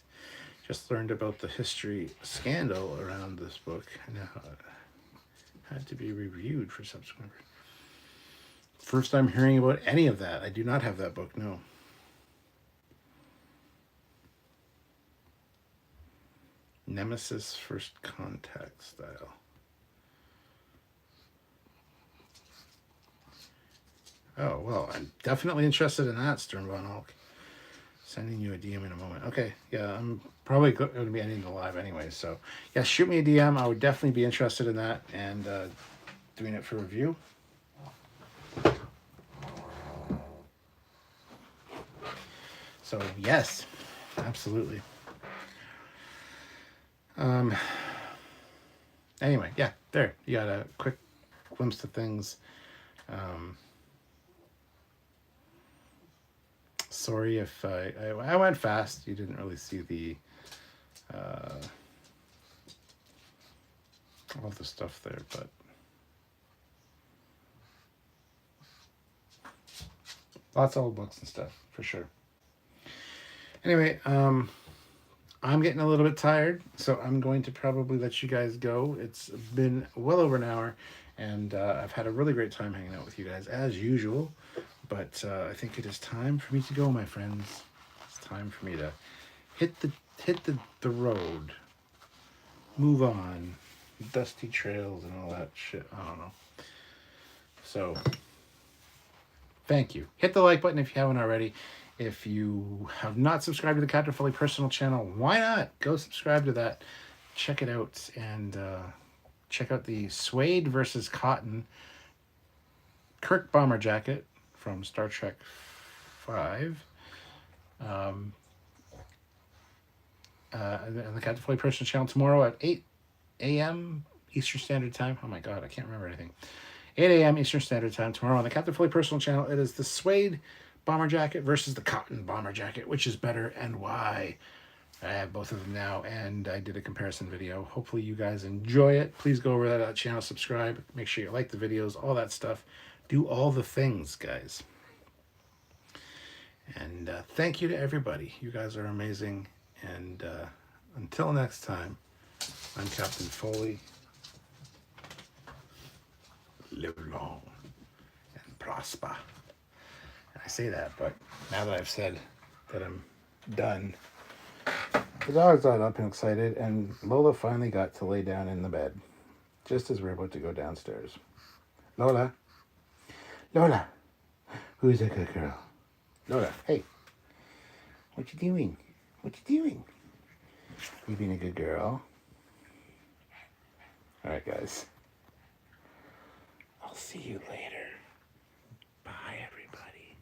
Just learned about the history scandal around this book. Now it had to be reviewed for subsequent. First time hearing about any of that. I do not have that book, no. Nemesis First Contact style. Oh, well, I'm definitely interested in that, Stern Von Hulk. Sending you a DM in a moment. Okay, yeah, I'm probably going to be ending the live anyway, so yeah, shoot me a DM. I would definitely be interested in that and doing it for review. So yes, absolutely. Anyway, yeah, there you got a quick glimpse of things. Sorry if I went fast. You didn't really see the all the stuff there, but lots of old books and stuff for sure. Anyway, I'm getting a little bit tired, so I'm going to probably let you guys go. It's been well over an hour, and I've had a really great time hanging out with you guys as usual. But I think it is time for me to go, my friends. It's time for me to hit the road, move on, dusty trails and all that shit. I don't know. So, thank you. Hit the like button if you haven't already. If you have not subscribed to the Captain Foley personal channel, why not? Go subscribe to that. Check it out and check out the suede versus cotton Kirk bomber jacket from Star Trek 5. And the Captain Foley personal channel tomorrow at 8 a.m. Eastern Standard Time. Oh my God, I can't remember anything. 8 a.m. Eastern Standard Time tomorrow on the Captain Foley personal channel. It is the suede bomber jacket versus the cotton bomber jacket. Which is better and why? I have both of them now, and I did a comparison video. Hopefully you guys enjoy it. Please go over to that channel, subscribe, make sure you like the videos, all that stuff. Do all the things, guys. And thank you to everybody. You guys are amazing. And until next time, I'm Captain Foley. Live long and prosper. And I say that, but now that I've said that I'm done, the dogs got up and excited, and Lola finally got to lay down in the bed, just as we're about to go downstairs. Lola. Lola. Who's a good girl? Lola, hey. What you doing? What you doing? You being a good girl? All right, guys. I'll see you later. Bye, everybody.